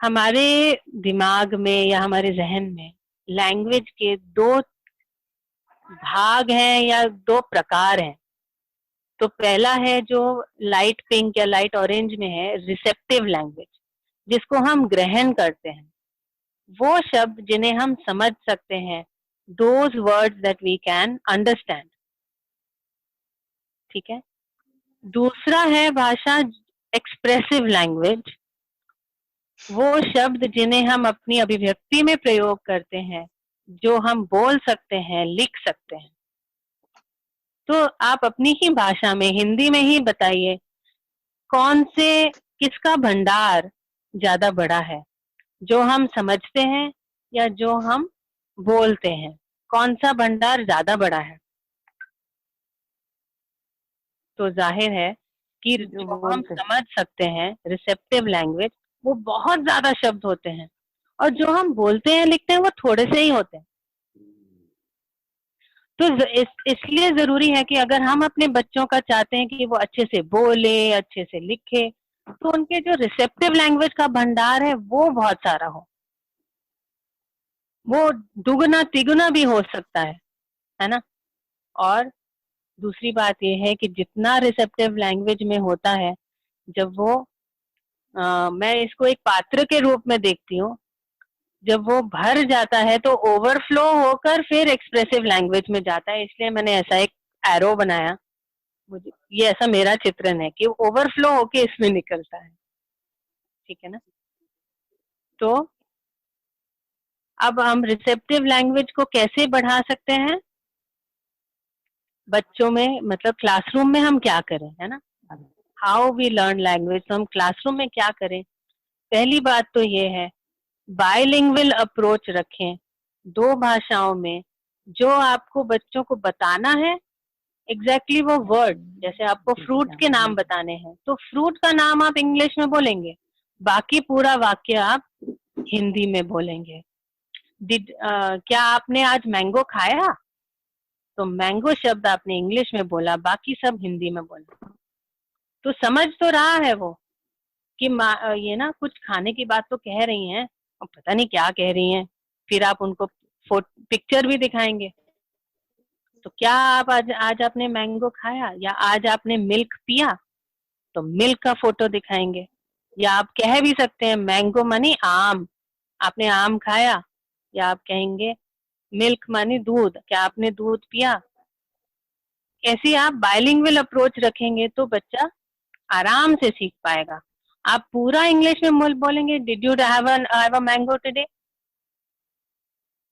हमारे दिमाग में या हमारे जहन में लैंग्वेज के 2 भाग हैं या 2 प्रकार हैं। तो पहला है जो लाइट पिंक या लाइट ऑरेंज में है, रिसेप्टिव लैंग्वेज, जिसको हम ग्रहण करते हैं, वो शब्द जिन्हें हम समझ सकते हैं, those words that we can understand, ठीक है। दूसरा है भाषा एक्सप्रेसिव लैंग्वेज, वो शब्द जिन्हें हम अपनी अभिव्यक्ति में प्रयोग करते हैं, जो हम बोल सकते हैं, लिख सकते हैं। तो आप अपनी ही भाषा में, हिंदी में ही बताइए, किसका भंडार ज्यादा बड़ा है, जो हम समझते हैं या जो हम बोलते हैं, कौन सा भंडार ज्यादा बड़ा है? तो जाहिर है कि जो हम समझ सकते हैं, रिसेप्टिव लैंग्वेज, वो बहुत ज्यादा शब्द होते हैं, और जो हम बोलते हैं, लिखते हैं, वो थोड़े से ही होते हैं। तो इसलिए जरूरी है कि अगर हम अपने बच्चों का चाहते हैं कि वो अच्छे से बोले, अच्छे से लिखे, तो उनके जो रिसेप्टिव लैंग्वेज का भंडार है वो बहुत सारा हो, वो दुगुना तिगुना भी हो सकता है ना। और दूसरी बात ये है कि जितना रिसेप्टिव लैंग्वेज में होता है, जब वो मैं इसको एक पात्र के रूप में देखती हूँ, जब वो भर जाता है तो ओवरफ्लो होकर फिर एक्सप्रेसिव लैंग्वेज में जाता है, इसलिए मैंने ऐसा एक एरो बनाया। मुझे ये ऐसा मेरा चित्रण है कि ओवरफ्लो होके इसमें निकलता है, ठीक है ना। तो अब हम रिसेप्टिव लैंग्वेज को कैसे बढ़ा सकते हैं बच्चों में, मतलब क्लासरूम में हम क्या करें, है ना, हाउ वी लर्न लैंग्वेज। तो हम क्लासरूम में क्या करें, पहली बात तो ये है बायलिंगुअल अप्रोच रखें, दो भाषाओं में। जो आपको बच्चों को बताना है एग्जैक्टली वो वर्ड, जैसे आपको फ्रूट के नाम बताने हैं तो फ्रूट का नाम आप इंग्लिश में बोलेंगे, बाकी पूरा वाक्य आप हिंदी में बोलेंगे। क्या आपने आज मैंगो खाया, तो मैंगो शब्द आपने इंग्लिश में बोला, बाकी सब हिंदी में बोला। तो समझ तो रहा है वो कि ये ना कुछ खाने की बात तो कह रही हैं और पता नहीं क्या कह रही हैं। फिर आप उनको पिक्चर भी दिखाएंगे, तो क्या आप आज आपने मैंगो खाया, या आज आपने मिल्क पिया, तो मिल्क का फोटो दिखाएंगे। या आप कह भी सकते हैं मैंगो मानी आम, आपने आम खाया, या आप कहेंगे मिल्क मानी दूध, क्या आपने दूध पिया। ऐसे आप बायलिंगुअल अप्रोच रखेंगे तो बच्चा आराम से सीख पाएगा। आप पूरा इंग्लिश में बोलेंगे did you have a mango today,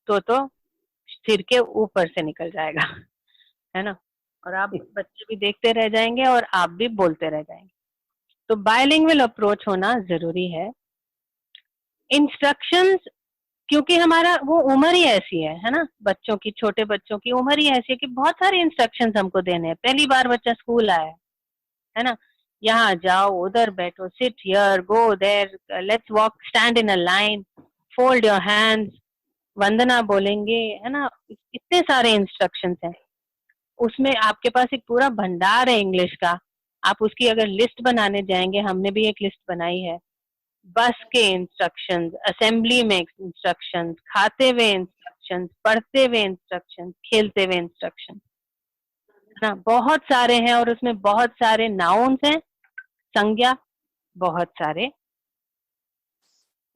तो सिर के ऊपर से निकल जाएगा, है ना, और आप बच्चे भी देखते रह जाएंगे और आप भी बोलते रह जाएंगे। तो बायलिंगुअल अप्रोच होना जरूरी है। इंस्ट्रक्शंस, क्योंकि हमारा वो उम्र ही ऐसी है ना, बच्चों की, छोटे बच्चों की उम्र ही ऐसी है कि बहुत सारे इंस्ट्रक्शंस हमको देने हैं। पहली बार बच्चा स्कूल आया है ना, यहाँ जाओ, उधर बैठो, sit here, go there, let's walk, stand in a line, fold your hands, वंदना बोलेंगे, है ना, इतने सारे इंस्ट्रक्शंस हैं। उसमें आपके पास एक पूरा भंडार है इंग्लिश का, आप उसकी अगर लिस्ट बनाने जाएंगे, हमने भी एक लिस्ट बनाई है, बस के इंस्ट्रक्शंस, असेंबली में इंस्ट्रक्शंस, खाते हुए इंस्ट्रक्शंस, पढ़ते हुए इंस्ट्रक्शंस, खेलते हुए इंस्ट्रक्शंस, है ना, बहुत सारे हैं। और उसमें बहुत सारे नाउन्स हैं, संज्ञा, बहुत सारे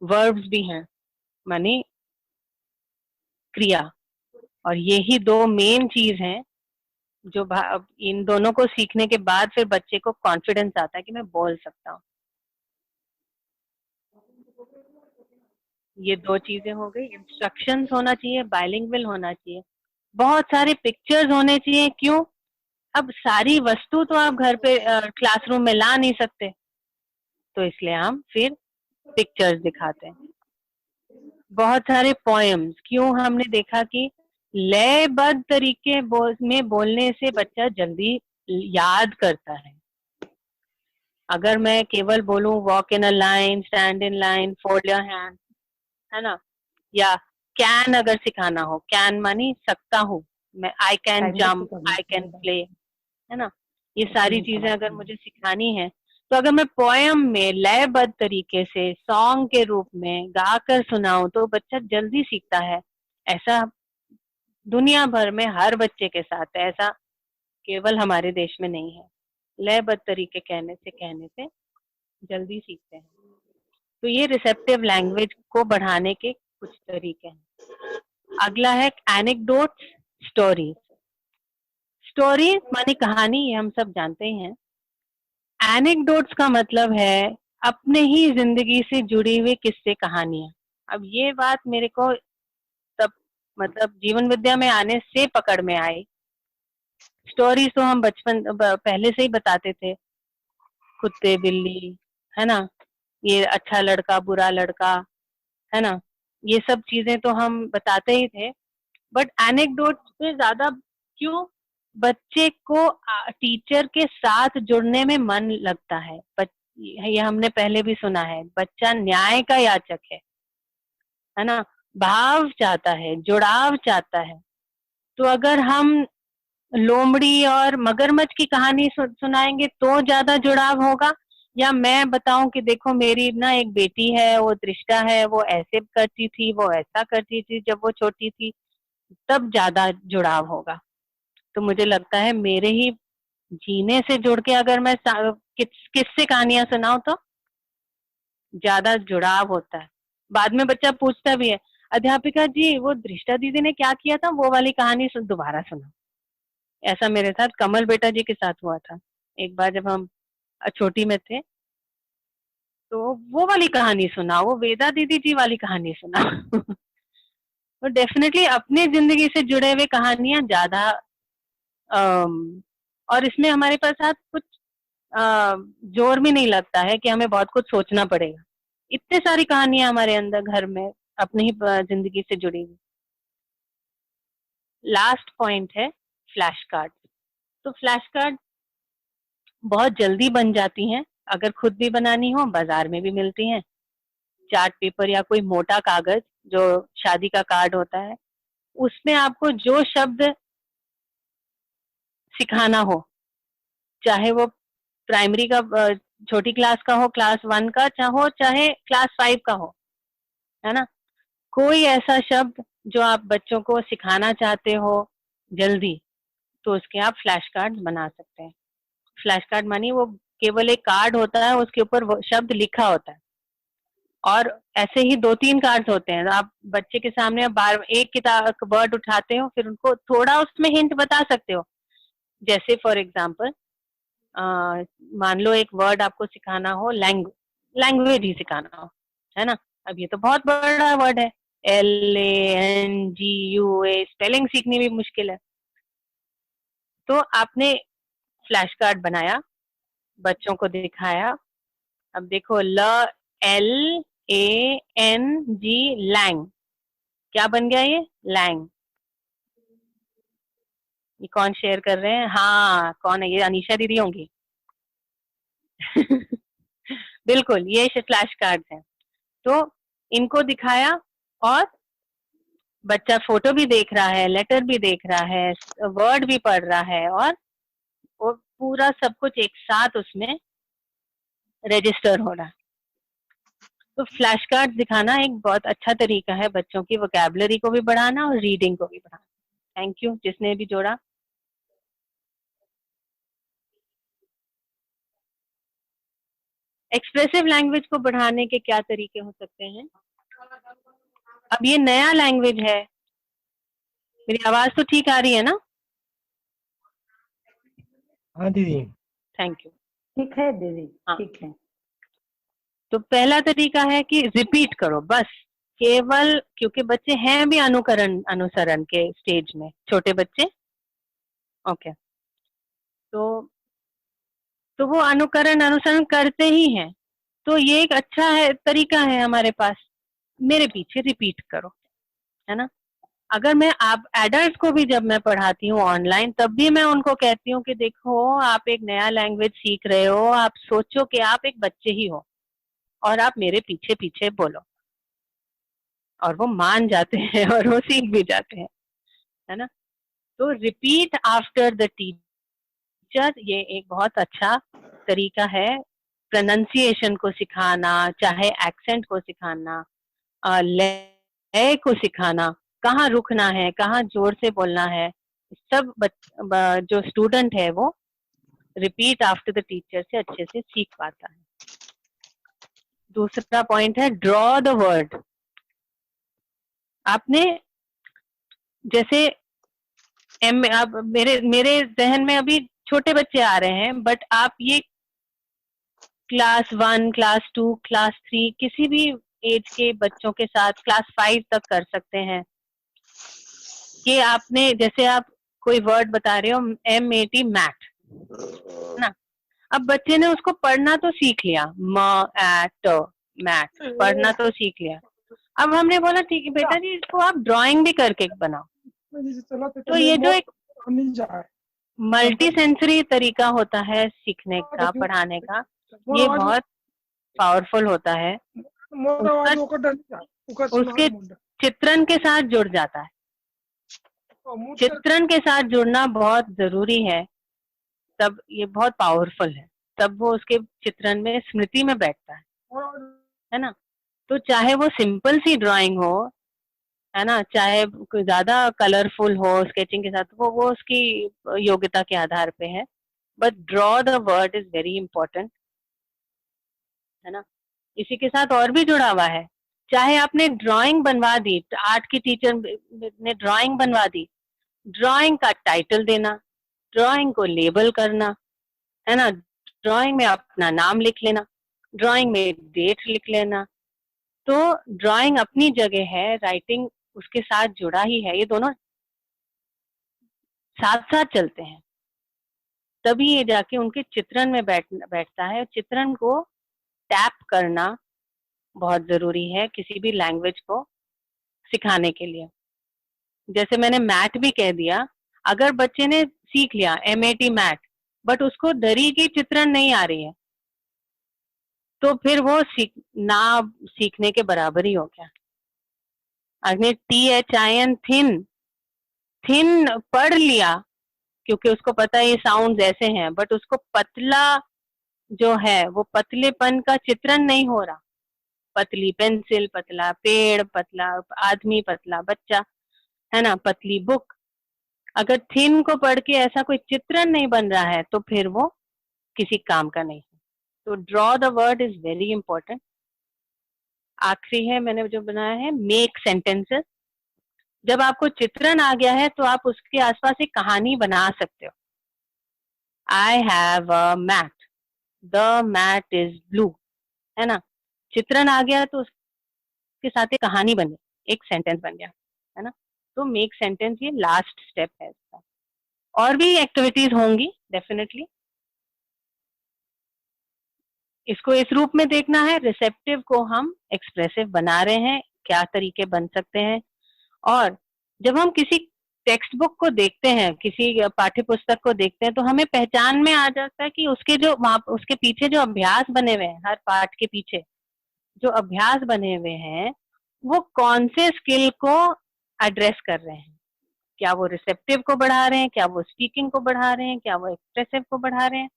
वर्ब्स भी हैं, मानी क्रिया। और यही दो मेन चीज हैं जो इन दोनों को सीखने के बाद फिर बच्चे को कॉन्फिडेंस आता है कि मैं बोल सकता हूँ। ये दो चीजें हो गई, इंस्ट्रक्शंस होना चाहिए, बायलिंगुअल होना चाहिए, बहुत सारे पिक्चर्स होने चाहिए। क्यों, अब सारी वस्तु तो आप घर पे क्लासरूम में ला नहीं सकते, तो इसलिए हम फिर पिक्चर्स दिखाते हैं। बहुत सारे पोएम्स, क्यों, हमने देखा कि लयबद्ध तरीके में बोलने से बच्चा जल्दी याद करता है। अगर मैं केवल बोलूं walk in a line, stand in line, fold your hand, है ना, या कैन अगर सिखाना हो, कैन मानी सकता हूँ मैं, I can jump, I can play, है ना, ये सारी चीजें अगर मुझे सिखानी है, तो अगर मैं पोएम में लयबद्ध तरीके से सॉन्ग के रूप में गाकर सुनाऊं तो बच्चा जल्दी सीखता है। ऐसा दुनिया भर में हर बच्चे के साथ है, ऐसा केवल हमारे देश में नहीं है। लयबद्ध तरीके कहने से जल्दी सीखते हैं। तो ये रिसेप्टिव लैंग्वेज को बढ़ाने के कुछ तरीके हैं। अगला है एनेक्डोट्स, स्टोरीज। स्टोरीज माने कहानी, ये हम सब जानते ही हैं। एनेक्डोट्स का मतलब है अपने ही जिंदगी से जुड़ी हुई किस्से, कहानियां। अब ये बात मेरे को तब मतलब जीवन विद्या में आने से पकड़ में आई। स्टोरीज तो हम बचपन पहले से ही बताते थे, कुत्ते बिल्ली, है ना, ये अच्छा लड़का बुरा लड़का, है ना, ये सब चीजें तो हम बताते ही थे। बट एनेक्डोट से ज्यादा, क्यों, बच्चे को टीचर के साथ जुड़ने में मन लगता है। ये हमने पहले भी सुना है, बच्चा न्याय का याचक है ना, भाव चाहता है, जुड़ाव चाहता है। तो अगर हम लोमड़ी और मगरमच्छ की कहानी सुनाएंगे तो ज्यादा जुड़ाव होगा, या मैं बताऊं कि देखो मेरी ना एक बेटी है, वो दृष्टा है, वो ऐसे करती थी, वो ऐसा करती थी जब वो छोटी थी, तब ज्यादा जुड़ाव होगा। तो मुझे लगता है मेरे ही जीने से जुड़ के अगर मैं किससे कहानियां सुनाऊं तो ज्यादा जुड़ाव होता है। बाद में बच्चा पूछता भी है, अध्यापिका जी वो दृष्टा दीदी ने क्या किया था, वो वाली कहानी दोबारा सुना। ऐसा मेरे साथ कमल बेटा जी के साथ हुआ था एक बार, जब हम छोटी में थे, तो वो वाली कहानी सुना, वो वेदा दीदी जी वाली कहानी सुना। तो डेफिनेटली अपने जिंदगी से जुड़े हुए कहानियां ज्यादा, और इसमें हमारे पास साथ कुछ जोर भी नहीं लगता है कि हमें बहुत कुछ सोचना पड़ेगा। इतने सारी कहानियां हमारे अंदर घर में अपनी ही जिंदगी से जुड़ी हुई। लास्ट पॉइंट है फ्लैश कार्ड। तो फ्लैश कार्ड बहुत जल्दी बन जाती हैं, अगर खुद भी बनानी हो बाजार में भी मिलती हैं। चार्ट पेपर या कोई मोटा कागज जो शादी का कार्ड होता है, उसमें आपको जो शब्द सिखाना हो, चाहे वो प्राइमरी का छोटी क्लास का हो, क्लास 1 का चाहे क्लास 5 का हो, है ना, कोई ऐसा शब्द जो आप बच्चों को सिखाना चाहते हो जल्दी, तो उसके आप फ्लैश कार्ड बना सकते हैं। फ्लैश कार्ड मानिए वो केवल एक कार्ड होता है, उसके ऊपर वो शब्द लिखा होता है, और ऐसे ही 2-3 कार्ड्स होते हैं। आप बच्चे के सामने बार एक किताब वर्ड उठाते हो, फिर उनको थोड़ा उसमें हिंट बता सकते हो। जैसे फॉर एग्जाम्पल मान लो एक वर्ड आपको सिखाना हो, लैंग्वेज ही सिखाना हो, है ना। अब ये तो बहुत बड़ा वर्ड है, LANGUA, स्पेलिंग सीखनी भी मुश्किल है। तो आपने फ्लैश कार्ड बनाया, बच्चों को दिखाया, अब देखो LANG, लैंग, क्या बन गया ये, लैंग। ये कौन शेयर कर रहे हैं, हाँ कौन है ये, अनीशा दीदी होंगी। बिल्कुल, ये फ्लैश कार्ड हैं। तो इनको दिखाया, और बच्चा फोटो भी देख रहा है, लेटर भी देख रहा है, वर्ड भी पढ़ रहा है, और वो पूरा सब कुछ एक साथ उसमें रजिस्टर हो रहा है। तो फ्लैश कार्ड दिखाना एक बहुत अच्छा तरीका है बच्चों की वोकैबुलरी को भी बढ़ाना और रीडिंग को भी बढ़ाना। थैंक यू जिसने भी जोड़ा। एक्सप्रेसिव लैंग्वेज को बढ़ाने के क्या तरीके हो सकते हैं? अब ये नया लैंग्वेज है, मेरी आवाज तो ठीक आ रही है ना? हाँ दीदी। Thank you. ठीक है दीदी, हाँ। ठीक है। तो पहला तरीका है कि रिपीट करो बस, केवल, क्योंकि बच्चे हैं भी अनुसरण के स्टेज में, छोटे बच्चे, ओके, तो वो अनुसरण करते ही हैं। तो ये एक अच्छा है, तरीका है हमारे पास, मेरे पीछे रिपीट करो, है ना। अगर मैं आप एडल्ट को भी जब मैं पढ़ाती हूँ ऑनलाइन, तब भी मैं उनको कहती हूँ कि देखो आप एक नया लैंग्वेज सीख रहे हो, आप सोचो कि आप एक बच्चे ही हो और आप मेरे पीछे पीछे बोलो, और वो मान जाते हैं और वो सीख भी जाते हैं, है ना। तो रिपीट आफ्टर द टीचर, ये एक बहुत अच्छा तरीका है प्रोनाउंसिएशन को सिखाना, चाहे एक्सेंट को सिखाना, लय को सिखाना, कहाँ रुकना है, कहाँ जोर से बोलना है, सब जो स्टूडेंट है वो रिपीट आफ्टर द टीचर से अच्छे से सीख पाता है। दूसरा पॉइंट है ड्रॉ द वर्ड। आपने जैसे अब मेरे जहन में अभी छोटे बच्चे आ रहे हैं, बट आप ये क्लास 1, क्लास 2, क्लास 3 किसी भी एज के बच्चों के साथ, क्लास 5 तक कर सकते हैं कि आपने जैसे आप कोई वर्ड बता रहे हो, MAT, मैट, ना, अब बच्चे ने उसको पढ़ना तो सीख लिया, मैट पढ़ना तो सीख लिया। अब हमने बोला ठीक है बेटा जी इसको आप ड्राइंग भी करके बनाओ। तो ये जो एक मल्टी सेंसरी तरीका होता है सीखने का, पढ़ाने का, ये बहुत पावरफुल होता है। उसके चित्रण के साथ जुड़ जाता है, चित्रण के साथ जुड़ना बहुत जरूरी है, तब ये बहुत पावरफुल है, तब वो उसके चित्रण में स्मृति में बैठता है ना। तो चाहे वो सिंपल सी ड्राइंग हो, है ना, चाहे ज्यादा कलरफुल हो स्केचिंग के साथ, वो उसकी योग्यता के आधार पे है, but draw the word is very important, है ना। इसी के साथ और भी जुड़ा हुआ है, चाहे आपने ड्राइंग बनवा दी, आर्ट की टीचर ने ड्राइंग बनवा दी, ड्राइंग का टाइटल देना, ड्राइंग को लेबल करना, है ना, ड्राइंग में अपना नाम लिख लेना, ड्राइंग में डेट लिख लेना। तो ड्राइंग अपनी जगह है, राइटिंग उसके साथ जुड़ा ही है, ये दोनों साथ साथ चलते हैं, तभी ये जाके उनके चित्रण में बैठता है। चित्रण को टैप करना बहुत जरूरी है किसी भी लैंग्वेज को सिखाने के लिए। जैसे मैंने मैथ भी कह दिया, अगर बच्चे ने सीख लिया MAT मैथ, बट उसको दरी की चित्रण नहीं आ रही है, तो फिर वो सीखने के बराबर ही हो गया। अगर THIN थिन पढ़ लिया क्योंकि उसको पता है ये साउंड ऐसे हैं, बट उसको पतला जो है वो पतलेपन का चित्रण नहीं हो रहा। पतली पेंसिल, पतला पेड़, पतला आदमी, पतला बच्चा, है ना, पतली बुक। अगर थिन को पढ़ के ऐसा कोई चित्रण नहीं बन रहा है तो फिर वो किसी काम का नहीं है। तो draw the word is very important. आखिरी है मैंने जो बनाया है, मेक सेंटेंसेस। जब आपको चित्रण आ गया है तो आप उसके आसपास एक कहानी बना सकते हो। I have a mat, the mat is blue, है ना। चित्रण आ गया तो उसके साथ एक कहानी बन गई, एक सेंटेंस बन गया, है ना। तो मेक सेंटेंस ये लास्ट स्टेप है इसका। और भी एक्टिविटीज होंगी डेफिनेटली। इसको इस रूप में देखना है, रिसेप्टिव को हम एक्सप्रेसिव बना रहे हैं, क्या तरीके बन सकते हैं। और जब हम किसी टेक्स्ट बुक को देखते हैं, किसी पाठ्य पुस्तक को देखते हैं, तो हमें पहचान में आ जाता है कि उसके जो उसके पीछे जो अभ्यास बने हुए हैं, हर पाठ के पीछे जो अभ्यास बने हुए हैं वो कौन से स्किल को एड्रेस कर रहे हैं। क्या वो रिसेप्टिव को बढ़ा रहे हैं, क्या वो स्पीकिंग को बढ़ा रहे हैं, क्या वो एक्सप्रेसिव को बढ़ा रहे हैं,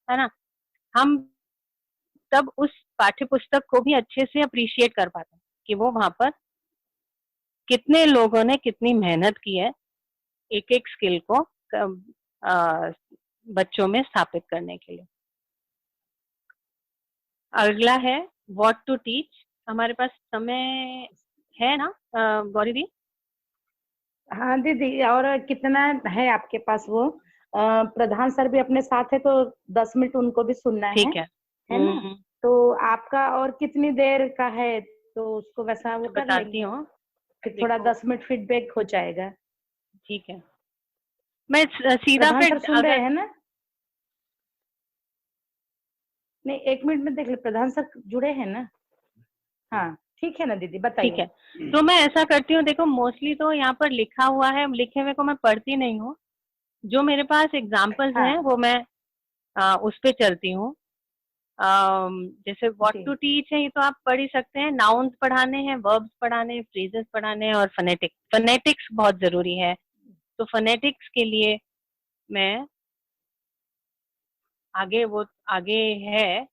है ना। हम तब उस पाठ्य पुस्तक को भी अच्छे से अप्रिशिएट कर पाते हैं कि वो वहां पर कितने लोगों ने कितनी मेहनत की है एक एक स्किल को बच्चों में स्थापित करने के लिए। अगला है व्हाट टू टीच। हमारे पास समय है ना गौरी दी? हाँ दीदी, और कितना है आपके पास? वो प्रधान सर भी अपने साथ है तो 10 मिनट उनको भी सुनना ठीक है ना। तो आपका और कितनी देर का है तो उसको वैसा वो कर बताती लेंगे। हूँ, फिर थोड़ा देखो। 10 मिनट फीडबैक हो जाएगा। ठीक है, मैं सीधा प्रधान फिर सर सुन रहे अगर हैं ना? नहीं, 1 मिनट में देख ले, प्रधान सर जुड़े हैं ना? हाँ ठीक है ना दीदी, ठीक बताइए। है, तो मैं ऐसा करती हूँ, देखो मोस्टली तो यहाँ पर लिखा हुआ है, लिखे हुए को मैं पढ़ती नहीं हूँ। जो मेरे पास एग्जाम्पल्स हाँ हैं वो मैं उस पे चलती हूँ। जैसे व्हाट जी। टू टीच है, ये तो आप पढ़ ही सकते हैं। नाउन्स पढ़ाने हैं, वर्ब्स पढ़ाने हैं, फ्रेजेस पढ़ाने हैं, और फनेटिक्स बहुत जरूरी है। तो फनेटिक्स के लिए मैं आगे है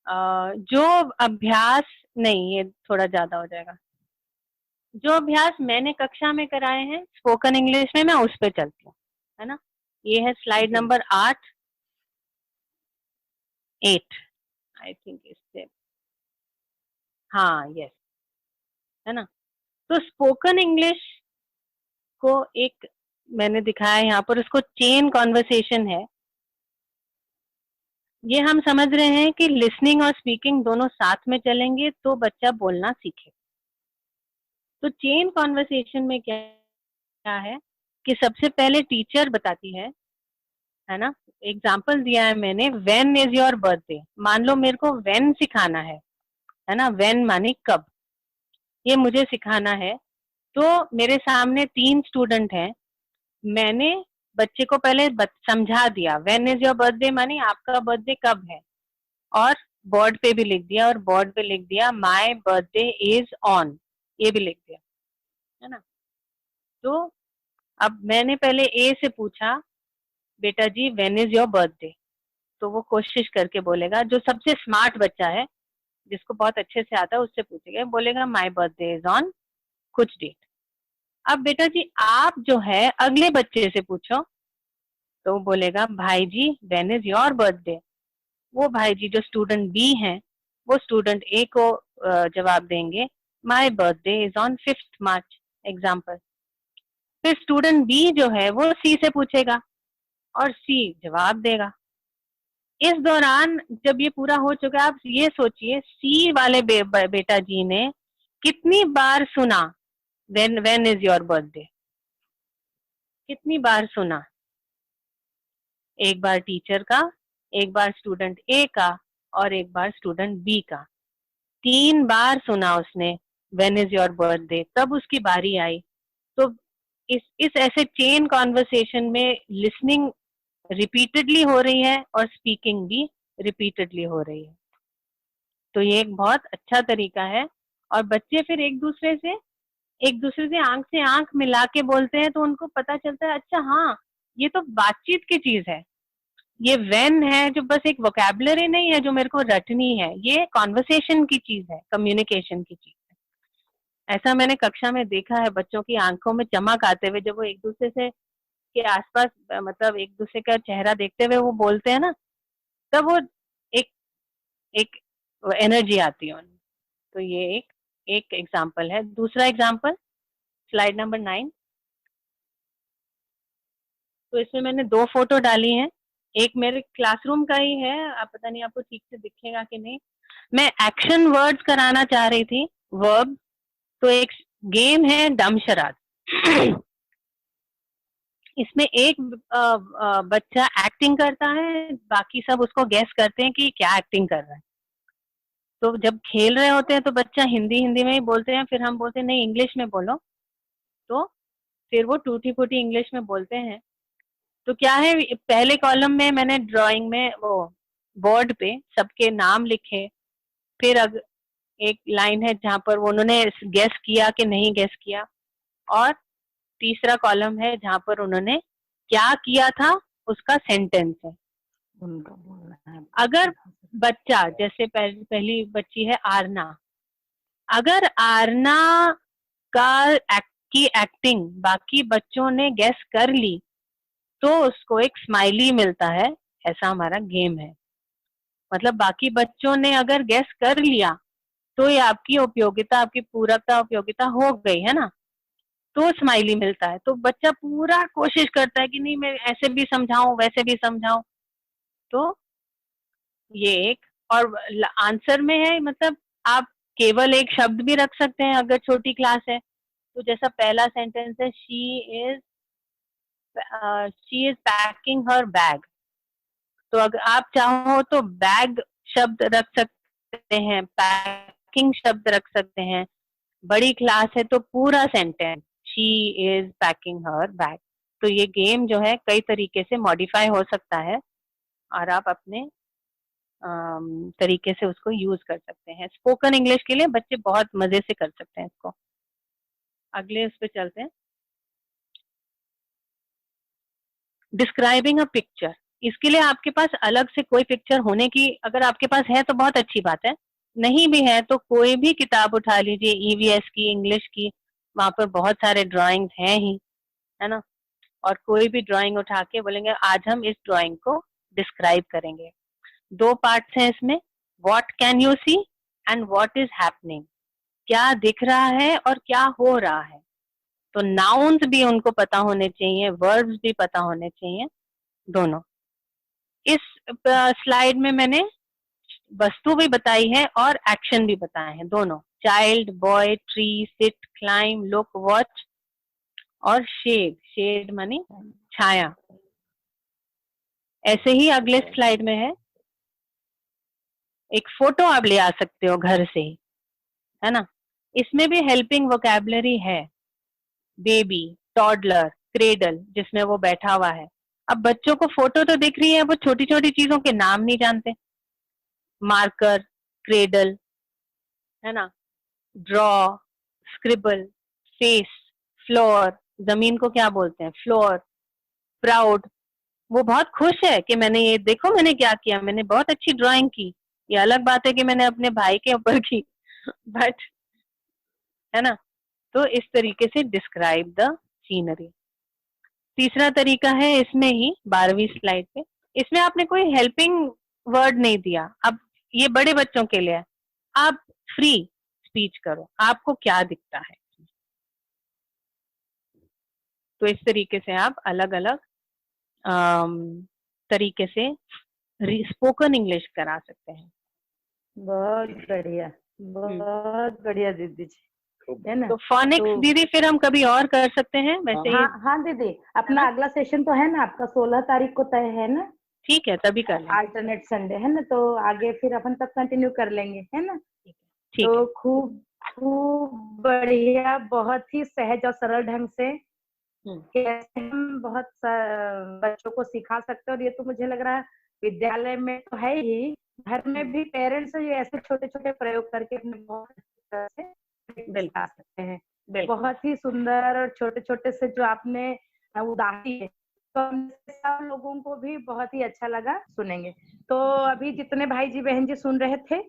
जो अभ्यास, नहीं ये थोड़ा ज्यादा हो जाएगा। जो अभ्यास मैंने कक्षा में कराए हैं स्पोकन इंग्लिश में, मैं उस पे चलती हूँ, है ना। ये है स्लाइड जी। नंबर 8 आई थिंक इससे, हाँ यस, है ना। तो स्पोकन इंग्लिश को एक मैंने दिखाया यहाँ पर, उसको चेन कॉन्वर्सेशन है। ये हम समझ रहे हैं कि लिसनिंग और स्पीकिंग दोनों साथ में चलेंगे तो बच्चा बोलना सीखे। तो चेन कॉन्वर्सेशन में क्या है कि सबसे पहले टीचर बताती है ना। एग्जाम्पल दिया है मैंने, व्हेन इज योर बर्थडे। मान लो मेरे को व्हेन सिखाना है ना, व्हेन माने कब, ये मुझे सिखाना है। तो मेरे सामने 3 स्टूडेंट हैं, मैंने बच्चे को पहले समझा दिया व्हेन इज योर बर्थडे माने आपका बर्थडे कब है, और बोर्ड पे भी लिख दिया, और बोर्ड पे लिख दिया माय बर्थडे इज ऑन, ये भी लिख दिया, है ना। तो अब मैंने पहले ए से पूछा, बेटा जी व्हेन इज योर बर्थडे, तो वो कोशिश करके बोलेगा, जो सबसे स्मार्ट बच्चा है जिसको बहुत अच्छे से आता है उससे पूछेगा, बोलेगा माय बर्थडे इज ऑन कुछ डेट। अब बेटा जी आप जो है अगले बच्चे से पूछो, तो वो बोलेगा भाई जी व्हेन इज योर बर्थडे। वो भाई जी जो स्टूडेंट बी हैं वो स्टूडेंट ए को जवाब देंगे my birthday is on 5th March, example. फिर स्टूडेंट बी जो है वो सी से पूछेगा और सी जवाब देगा। इस दौरान जब ये पूरा हो चुका, आप ये सोचिए सी वाले बेटा जी ने कितनी बार सुना व्हेन इज योर बर्थडे, कितनी बार सुना? एक बार टीचर का, एक बार स्टूडेंट ए का और एक बार स्टूडेंट बी का। 3 बार सुना उसने व्हेन इज योर बर्थडे, तब उसकी बारी आई। तो इस ऐसे चेन कॉन्वर्सेशन में लिसनिंग रिपीटेडली हो रही है और स्पीकिंग भी रिपीटेडली हो रही है। तो ये एक बहुत अच्छा तरीका है। और बच्चे फिर एक दूसरे से आंख से आंख मिला के बोलते हैं, तो उनको पता चलता है अच्छा हाँ ये तो बातचीत की चीज है, ये वेन है जो बस एक वोकैबुलरी नहीं है जो मेरे को रटनी है, ये कॉन्वर्सेशन की चीज है, कम्युनिकेशन की चीज है। ऐसा मैंने कक्षा में देखा है, बच्चों की आंखों में चमक आते हुए जब वो एक दूसरे से के आसपास मतलब एक दूसरे का चेहरा देखते हुए वो बोलते हैं ना, तब वो एक एक एनर्जी आती है उनमें। तो ये एक एग्जाम्पल है। दूसरा एग्जाम्पल स्लाइड नंबर 9। तो इसमें मैंने 2 फोटो डाली हैं, एक मेरे क्लासरूम का ही है, आप पता नहीं आपको ठीक से दिखेगा कि नहीं। मैं एक्शन वर्ड्स कराना चाह रही थी, वर्ब। तो एक गेम है डमशराद। इसमें एक बच्चा एक्टिंग करता है, बाकी सब उसको गेस करते हैं कि क्या एक्टिंग कर रहा है। तो जब खेल रहे होते हैं तो बच्चा हिंदी में ही बोलते हैं, फिर हम बोलते हैं नहीं इंग्लिश में बोलो, तो फिर वो टूटी फूटी इंग्लिश में बोलते हैं। तो क्या है, पहले कॉलम में मैंने ड्राइंग में वो बोर्ड पे सबके नाम लिखे, फिर एक लाइन है जहाँ पर वो उन्होंने गेस किया कि नहीं गेस किया, और तीसरा कॉलम है जहाँ पर उन्होंने क्या किया था उसका सेंटेंस है। अगर बच्चा, जैसे पहली बच्ची है आरना, अगर आरना की एक्टिंग बाकी बच्चों ने गेस कर ली तो उसको एक स्माइली मिलता है। ऐसा हमारा गेम है। मतलब बाकी बच्चों ने अगर गेस कर लिया तो ये आपकी उपयोगिता, आपकी पूरकता उपयोगिता हो गई है ना, तो स्माइली मिलता है। तो बच्चा पूरा कोशिश करता है कि नहीं मैं ऐसे भी समझाऊं वैसे भी समझाऊं। तो ये एक, और आंसर में है, मतलब आप केवल एक शब्द भी रख सकते हैं अगर छोटी क्लास है। तो जैसा पहला सेंटेंस है, she is packing her bag, तो अगर आप चाहो तो बैग शब्द रख सकते हैं, पैकिंग शब्द रख सकते हैं। बड़ी क्लास है तो पूरा sentence she is packing her bag. तो ये गेम जो है कई तरीके से मॉडिफाई हो सकता है और आप अपने तरीके से उसको यूज कर सकते हैं। स्पोकन इंग्लिश के लिए बच्चे बहुत मजे से कर सकते हैं इसको। अगले उस पे चलते हैं, डिस्क्राइबिंग अ पिक्चर। इसके लिए आपके पास अलग से कोई पिक्चर होने की, अगर आपके पास है तो बहुत अच्छी बात है, नहीं भी है तो कोई भी किताब उठा लीजिए, ईवीएस की, इंग्लिश की, वहां पर बहुत सारे ड्राइंग्स हैं ही, है ना। और कोई भी ड्राइंग उठा के बोलेंगे आज हम इस ड्राइंग को डिस्क्राइब करेंगे। 2 पार्ट्स हैं इसमें, what can you see and what is happening. क्या दिख रहा है और क्या हो रहा है। तो नाउन्स भी उनको पता होने चाहिए, वर्ब्स भी पता होने चाहिए, दोनों। इस स्लाइड में मैंने वस्तु भी बताई है और एक्शन भी बताए हैं, दोनों। Child, boy, tree, sit, climb, look, watch और शेड मानी छाया। ऐसे ही अगले स्लाइड में है, एक फोटो आप ले आ सकते हो घर से ही, है ना। इसमें भी हेल्पिंग वोकैबुलरी है, बेबी, टॉडलर, क्रेडल, जिसमें वो बैठा हुआ है। अब बच्चों को फोटो तो दिख रही है, वो छोटी छोटी चीजों के नाम नहीं जानते। मार्कर, क्रेडल, है ना, ड्रॉ, स्क्रिबल, फेस, फ्लोर, जमीन को क्या बोलते हैं, फ्लोर, प्राउड। वो बहुत खुश है कि मैंने ये देखो मैंने क्या किया, मैंने बहुत अच्छी ड्राइंग की। ये अलग बात है कि मैंने अपने भाई के ऊपर की, बट, है ना। तो इस तरीके से डिस्क्राइब द सीनरी। तीसरा तरीका है इसमें ही 12वीं स्लाइड पे, इसमें आपने कोई हेल्पिंग वर्ड नहीं दिया। अब ये बड़े बच्चों के लिए है, आप फ्री स्पीच करो, आपको क्या दिखता है। तो इस तरीके से आप अलग अलग तरीके से स्पोकन इंग्लिश करा सकते हैं। बहुत बढ़िया दीदी जी, है ना। तो फोनिक्स तो दीदी फिर हम कभी और कर सकते हैं वैसे ही। हाँ हाँ दीदी, अपना हाँ। अगला सेशन तो है ना आपका 16 तारीख को तय है ना, ठीक है, तभी कर लेंगे। अल्टरनेट संडे है ना, तो आगे फिर अपन तब कंटिन्यू कर लेंगे, है ना। ठीक तो है। खूब खूब बढ़िया, बहुत ही सहज और सरल ढंग से कैसे हम बहुत बच्चों को सिखा सकते हैं। और ये तो मुझे लग रहा है विद्यालय में तो है ही, घर में भी पेरेंट्स ये ऐसे छोटे छोटे प्रयोग करके अपने बहुत अच्छी तरह से सिखा सकते हैं। बिल्कुल। बहुत ही सुंदर और छोटे छोटे से जो आपने उदाहरण दिए, तो हम सब लोगों को भी बहुत ही अच्छा लगा सुनेंगे। तो अभी जितने भाई जी बहन जी सुन रहे थे,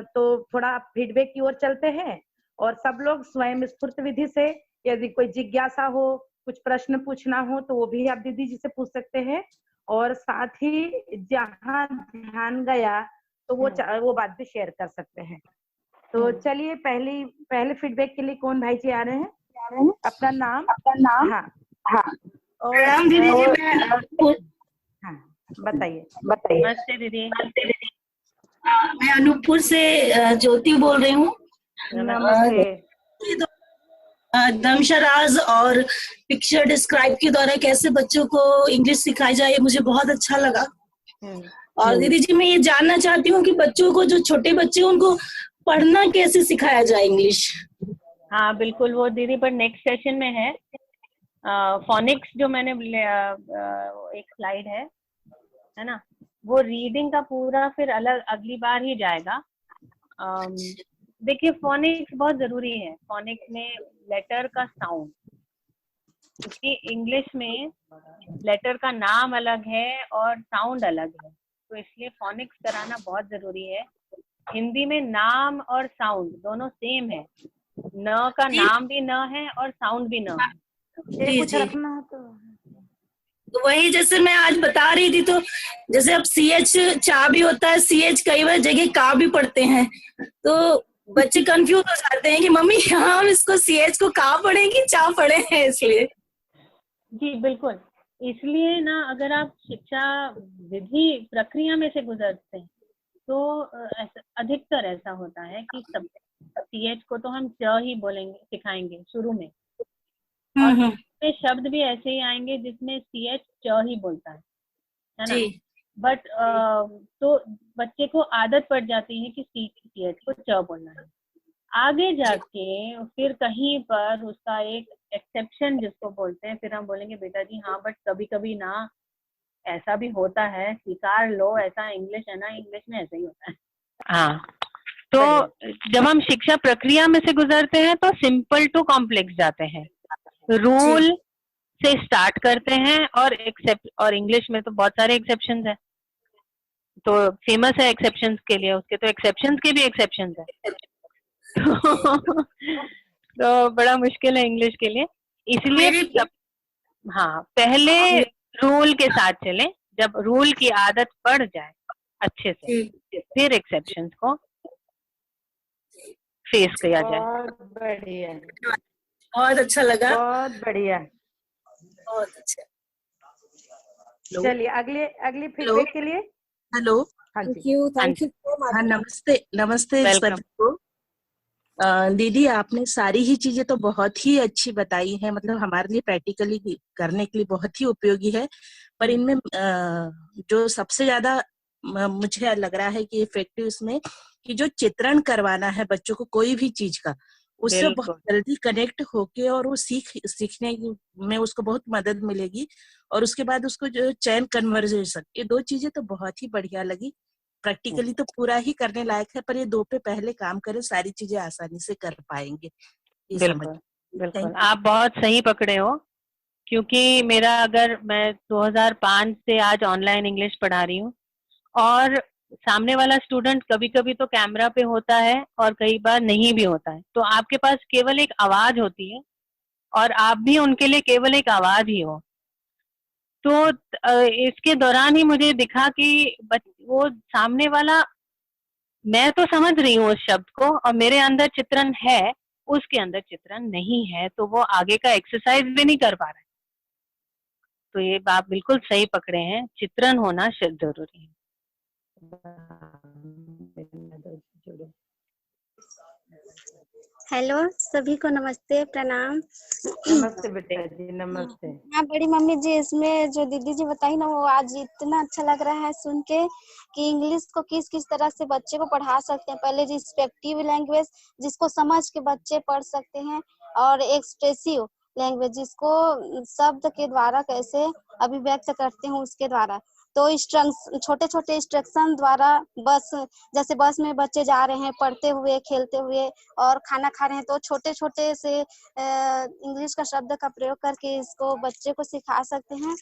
तो थोड़ा फीडबैक की ओर चलते हैं, और सब लोग स्वयं स्फूर्त विधि से यदि कोई जिज्ञासा हो, कुछ प्रश्न पूछना हो, तो वो भी आप दीदी जी से पूछ सकते हैं। और साथ ही जहाँ ध्यान गया तो वो बात भी शेयर कर सकते हैं। तो चलिए पहले फीडबैक के लिए कौन भाई जी आ रहे हैं? अपना नाम। हाँ और प्रणाम दीदी जी, मैं हाँ बताइए। नमस्ते दीदी। मैं अनूपपुर से ज्योति बोल रही हूँ। नमस्ते। दमशराज और पिक्चर डिस्क्राइब के द्वारा कैसे बच्चों को इंग्लिश सिखाई जाए, मुझे बहुत अच्छा लगा। और दीदी जी मैं ये जानना चाहती हूँ कि बच्चों को, जो छोटे बच्चे हैं, उनको पढ़ना कैसे सिखाया जाए इंग्लिश। हाँ बिल्कुल, वो दीदी पर नेक्स्ट सेशन में है। फोनिक्स जो मैंने एक स्लाइड है ना, वो रीडिंग का पूरा फिर अलग अगली बार ही जाएगा। देखिए फोनिक्स बहुत जरूरी है। फोनिक्स में लेटर का साउंड, क्योंकि इंग्लिश में लेटर का नाम अलग है और साउंड अलग है, तो इसलिए फोनिक्स कराना बहुत जरूरी है। हिंदी में नाम और साउंड दोनों सेम है, न का नाम भी न है और साउंड भी न है। ये कुछ रखना तो वही जैसे मैं आज बता रही थी, तो जैसे अब CH चा भी होता है, CH कई बार जगह का भी पढ़ते हैं, तो बच्चे कंफ्यूज हो जाते हैं कि मम्मी यहाँ हम इसको CH को का पढ़े कि चा पढ़े हैं। इसलिए जी बिल्कुल, इसलिए ना अगर आप शिक्षा विधि प्रक्रिया में से गुजरते हैं तो अधिकतर ऐसा होता है कि सब CH को तो हम च ही बोलेंगे, सिखाएंगे शुरू में, और शब्द भी ऐसे ही आएंगे जिसमें CH च ही बोलता है ना। बट तो बच्चे को आदत पड़ जाती है कि CH को च बोलना है। आगे जाके फिर कहीं पर उसका एक एक्सेप्शन जिसको बोलते हैं, फिर हम बोलेंगे बेटा जी हाँ बट कभी कभी ना ऐसा भी होता है, स्वीकार लो, ऐसा इंग्लिश है ना, इंग्लिश में ऐसा ही होता है। हाँ, तो जब हम शिक्षा प्रक्रिया में से गुजरते हैं तो सिंपल टू कॉम्प्लेक्स जाते हैं, रूल से स्टार्ट करते हैं, और इंग्लिश में तो बहुत सारे एक्सेप्शंस हैं, तो फेमस है एक्सेप्शंस के लिए, उसके तो एक्सेप्शंस के भी एक्सेप्शंस है। तो बड़ा मुश्किल है इंग्लिश के लिए, इसलिए हाँ पहले रूल के साथ चलें, जब रूल की आदत पड़ जाए अच्छे से फिर एक्सेप्शंस को फेस किया जाए। बहुत बढ़िया, बहुत अच्छा लगा, बहुत बढ़िया, बहुत अच्छा। चलिए अगली फीडबैक के लिए। Hello, thank you so much. हाँ नमस्ते सभी को। दीदी आपने सारी ही चीजें तो बहुत ही अच्छी बताई हैं, मतलब हमारे लिए प्रैक्टिकली करने के लिए बहुत ही उपयोगी है। पर इनमें जो सबसे ज्यादा मुझे लग रहा है कि इफेक्टिव इसमें कि जो चित्रण करवाना है बच्चों को कोई भी चीज का, उससे बहुत जल्दी कनेक्ट होके और वो सीखने में उसको बहुत मदद मिलेगी। और उसके बाद उसको जो चैन कन्वर्सेशन, ये दो चीजें तो बहुत ही बढ़िया लगी। प्रैक्टिकली तो पूरा ही करने लायक है, पर ये दो पे पहले काम करें, सारी चीजें आसानी से कर पाएंगे। बिल्कुल आप बहुत सही पकड़े हो, क्योंकि मैं 2005 से आज ऑनलाइन इंग्लिश पढ़ा रही हूँ, और सामने वाला स्टूडेंट कभी कभी तो कैमरा पे होता है और कई बार नहीं भी होता है, तो आपके पास केवल एक आवाज होती है और आप भी उनके लिए केवल एक आवाज ही हो। तो इसके दौरान ही मुझे दिखा कि वो सामने वाला मैं तो समझ रही हूँ उस शब्द को और मेरे अंदर चित्रण है, उसके अंदर चित्रण नहीं है, तो वो आगे का एक्सरसाइज भी नहीं कर पा रहा है। तो ये बात बिल्कुल सही पकड़े हैं, चित्रण होना जरूरी है। हेलो, सभी को नमस्ते, प्रणाम। नमस्ते बेटा जी, नमस्ते। हाँ, बड़ी मम्मी जी, इसमें जो दीदी जी बताई ना, वो आज इतना अच्छा लग रहा है सुन के कि इंग्लिश को किस किस तरह से बच्चे को पढ़ा सकते हैं। पहले रिस्पेक्टिव लैंग्वेज जिसको समझ के बच्चे पढ़ सकते हैं, और एक्सप्रेसिव लैंग्वेज जिसको शब्द के द्वारा कैसे अभिव्यक्त करते हैं उसके द्वारा। तो छोटे छोटे इंस्ट्रक्शन द्वारा बस, जैसे बस में बच्चे जा रहे हैं पढ़ते हुए, खेलते हुए और खाना खा रहे हैं, तो छोटे छोटे से इंग्लिश का शब्द का प्रयोग करके इसको बच्चे को सिखा सकते हैं।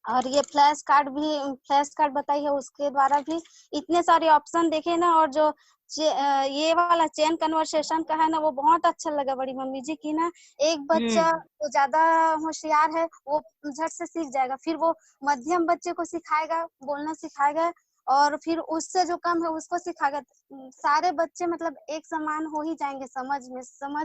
और ये फ्लैश कार्ड बताई है, उसके द्वारा भी इतने सारे ऑप्शन देखे ना। और जो ये वाला चेन कन्वर्सेशन का है ना, वो बहुत अच्छा लगा बड़ी मम्मी जी की ना। एक बच्चा तो ज्यादा होशियार है, वो झट से सीख जाएगा, फिर वो मध्यम बच्चे को सिखाएगा, बोलना सिखाएगा, और फिर उससे जो कम है उसको सिखाएगा। सारे बच्चे मतलब एक समान हो ही जाएंगे, समझ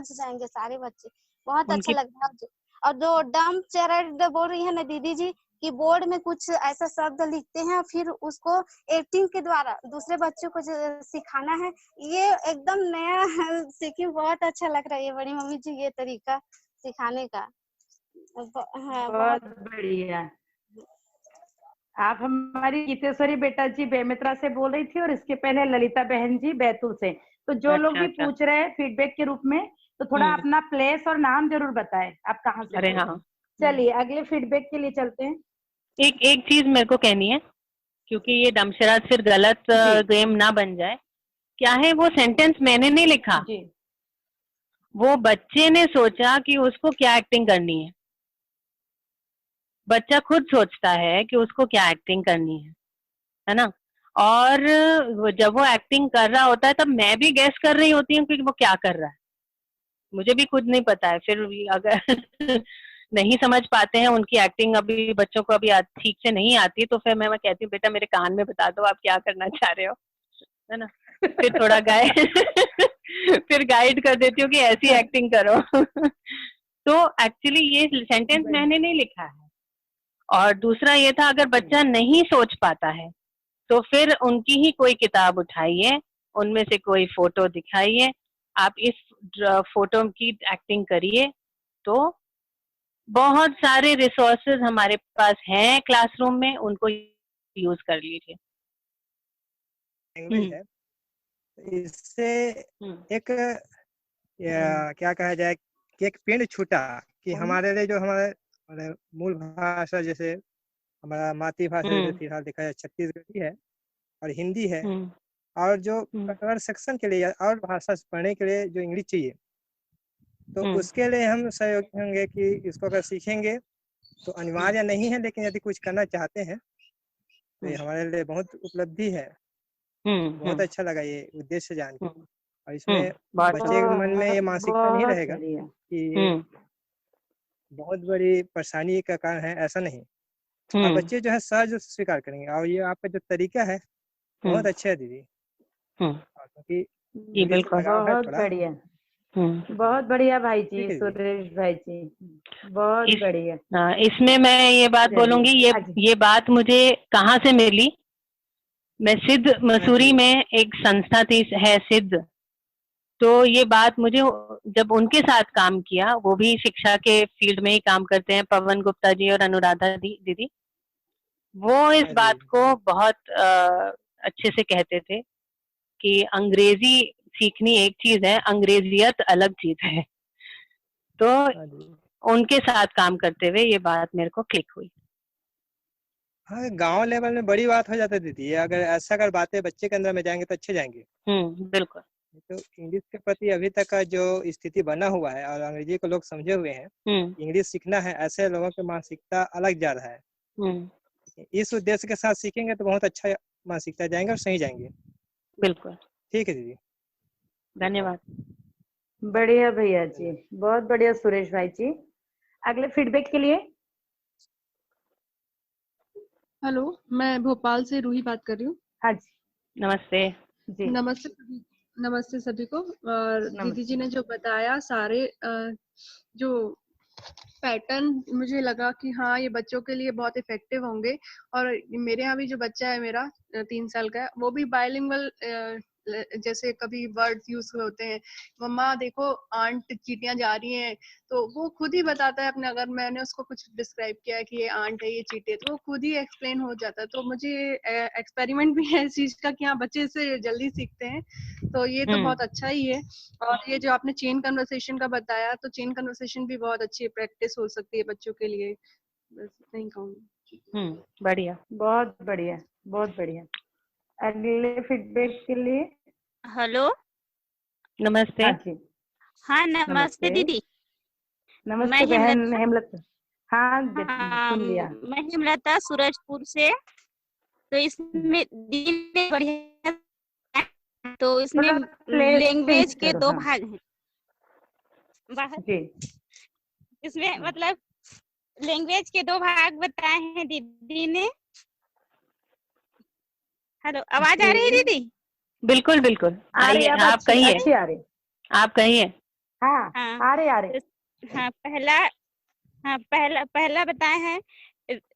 जाएंगे सारे बच्चे। बहुत अच्छा लग रहा है। और जो डम्प चैरड बोल रही है ना दीदी जी, कि बोर्ड में कुछ ऐसा शब्द लिखते हैं, फिर उसको एक्टिंग के द्वारा दूसरे बच्चों को सिखाना है, ये एकदम नया सीखी, बहुत अच्छा लग रहा है ये बड़ी मम्मी जी, ये तरीका सिखाने का। हाँ, बहुत बढ़िया। आप हमारी गीतेश्वरी बेटा जी बेमित्रा से बोल रही थी, और इसके पहले ललिता बहन जी बैतूल से। तो जो लोग भी पूछ रहे हैं फीडबैक के रूप में, तो थोड़ा अपना प्लेस और नाम जरूर बताएं, आप कहाँ से। अरे हाँ, चलिए अगले फीडबैक के लिए चलते हैं। एक चीज मेरे को कहनी है, क्योंकि ये डमशराज फिर गलत गेम ना बन जाए। क्या है वो सेंटेंस मैंने नहीं लिखा जी। वो बच्चे ने सोचा कि उसको क्या एक्टिंग करनी है। बच्चा खुद सोचता है कि उसको क्या एक्टिंग करनी है ना। और जब वो एक्टिंग कर रहा होता है तब मैं भी गेस कर रही होती हूँ कि वो क्या कर रहा है, मुझे भी खुद नहीं पता है। फिर अगर नहीं समझ पाते हैं, उनकी एक्टिंग अभी बच्चों को अभी ठीक से नहीं आती, तो फिर मैं कहती हूँ बेटा मेरे कान में बता दो आप क्या करना चाह रहे हो, है ना। फिर थोड़ा फिर गाइड कर देती हूँ कि ऐसी एक्टिंग करो। तो एक्चुअली ये सेंटेंस मैंने नहीं लिखा है। और दूसरा ये था, अगर बच्चा नहीं सोच पाता है तो फिर उनकी ही कोई किताब उठाइए, उनमें से कोई फोटो दिखाइए, आप इस फोटो की एक्टिंग करिए। तो बहुत सारे रिसोर्सेज हमारे पास हैं क्लासरूम में, उनको यूज कर लीजिए। लैंग्वेज है, इससे एक क्या कहा जाए कि एक पिंड छूटा कि हमारे लिए जो हमारे मूल भाषा, जैसे हमारा मातृभाषा जैसे फिलहाल देखा जाए छत्तीसगढ़ी है और हिंदी है, और जो कन्वर्सेशन के लिए और भाषा पढ़ने के लिए जो इंग्लिश चाहिए, तो उसके लिए हम सहयोगी होंगे कि इसको अगर सीखेंगे तो अनिवार्य नहीं है, लेकिन यदि कुछ करना चाहते हैं तो ये हमारे लिए बहुत उपलब्धि है। बहुत अच्छा लगा ये उद्देश्य जान के। और इसमें बच्चे के मन में ये मानसिकता नहीं रहेगा कि बहुत बड़ी परेशानी का कारण है, ऐसा नहीं। और बच्चे जो है सहज स्वीकार करेंगे। और ये आपका जो तरीका है बहुत अच्छा है दीदी, क्योंकि बहुत बढ़िया, बहुत बढ़िया भाई जी, सुरेश भाई जी, बहुत बढ़िया। इसमें मैं ये बात बोलूंगी, ये बात मुझे कहाँ से मिली। मैं सिद्ध मसूरी में एक संस्था थी है सिद्ध, तो ये बात मुझे जब उनके साथ काम किया, वो भी शिक्षा के फील्ड में ही काम करते हैं, पवन गुप्ता जी और अनुराधा दीदी, वो इस बात को बहुत अच्छे से कहते थे कि अंग्रेजी सीखनी एक चीज है, अंग्रेजियत अलग चीज है। तो उनके साथ काम करते हुए ये बात मेरे को क्लिक हुई। हाँ, गांव लेवल में बड़ी बात हो जाती दीदी, अगर बातें बच्चे के अंदर में जाएंगे तो अच्छे जाएंगे। बिल्कुल। तो इंग्लिश के प्रति अभी तक का जो स्थिति बना हुआ है और अंग्रेजी को लोग समझे हुए हैं, इंग्लिश सीखना है, ऐसे लोगों की मानसिकता अलग जा रहा है। इस उद्देश्य के साथ सीखेंगे तो बहुत अच्छा मानसिकता जाएंगे और सही जाएंगे। बिल्कुल ठीक है दीदी, धन्यवाद। बढ़िया भैया जी, बहुत बढ़िया सुरेश भाई जी। अगले फीडबैक के लिए। हेलो, मैं भोपाल से रूही बात कर रही हूँ। हाँ जी, नमस्ते। जी नमस्ते सभी को। और दीदी जी ने जो बताया सारे जो पैटर्न, मुझे लगा कि हाँ ये बच्चों के लिए बहुत इफेक्टिव होंगे। और मेरे यहाँ भी जो बच्चा है मेरा 3 साल का है, वो भी बायलिंगुअल, जैसे कभी वर्ड्स यूज होते हैं, मम्मा देखो आंट चींटियां जा रही हैं, तो वो खुद ही बताता है अपने, अगर मैंने उसको कुछ डिस्क्राइब किया है कि ये आंट है ये चींटी है, तो वो खुद ही एक्सप्लेन हो जाता है। तो मुझे एक्सपेरिमेंट भी है इस चीज का कि हाँ बच्चे इससे जल्दी सीखते हैं, तो ये तो बहुत अच्छा ही है। और ये जो आपने चेन कन्वर्सेशन का बताया, तो चेन कन्वर्सेशन भी बहुत अच्छी प्रैक्टिस हो सकती है बच्चों के लिए। बस नहीं कहूँगी। बढ़िया, बहुत बढ़िया, बहुत बढ़िया। अगले फीडबैक के लिए हेलो, नमस्ते। हाँ जी, हाँ नमस्ते दीदी। नमस्ते मैं बहन हेमलता। हाँ सुन लिया। मैं हेमलता सूरजपुर से। तो इसमें दीदी ने बढ़िया, तो इसमें थोड़ा प्ले लैंग्वेज चेंज के करो, 2 हाँ भाग हैं बाहर। जी। इसमें मतलब लैंग्वेज के 2 भाग बताए हैं दीदी ने। हेलो, आवाज आ रही है दीदी? बिल्कुल बिल्कुल आ रही, आइए, अब आप कहिए, अच्छी आ रही। आप कहिए। हाँ हाँ आ रहे। हाँ, पहला बताए हैं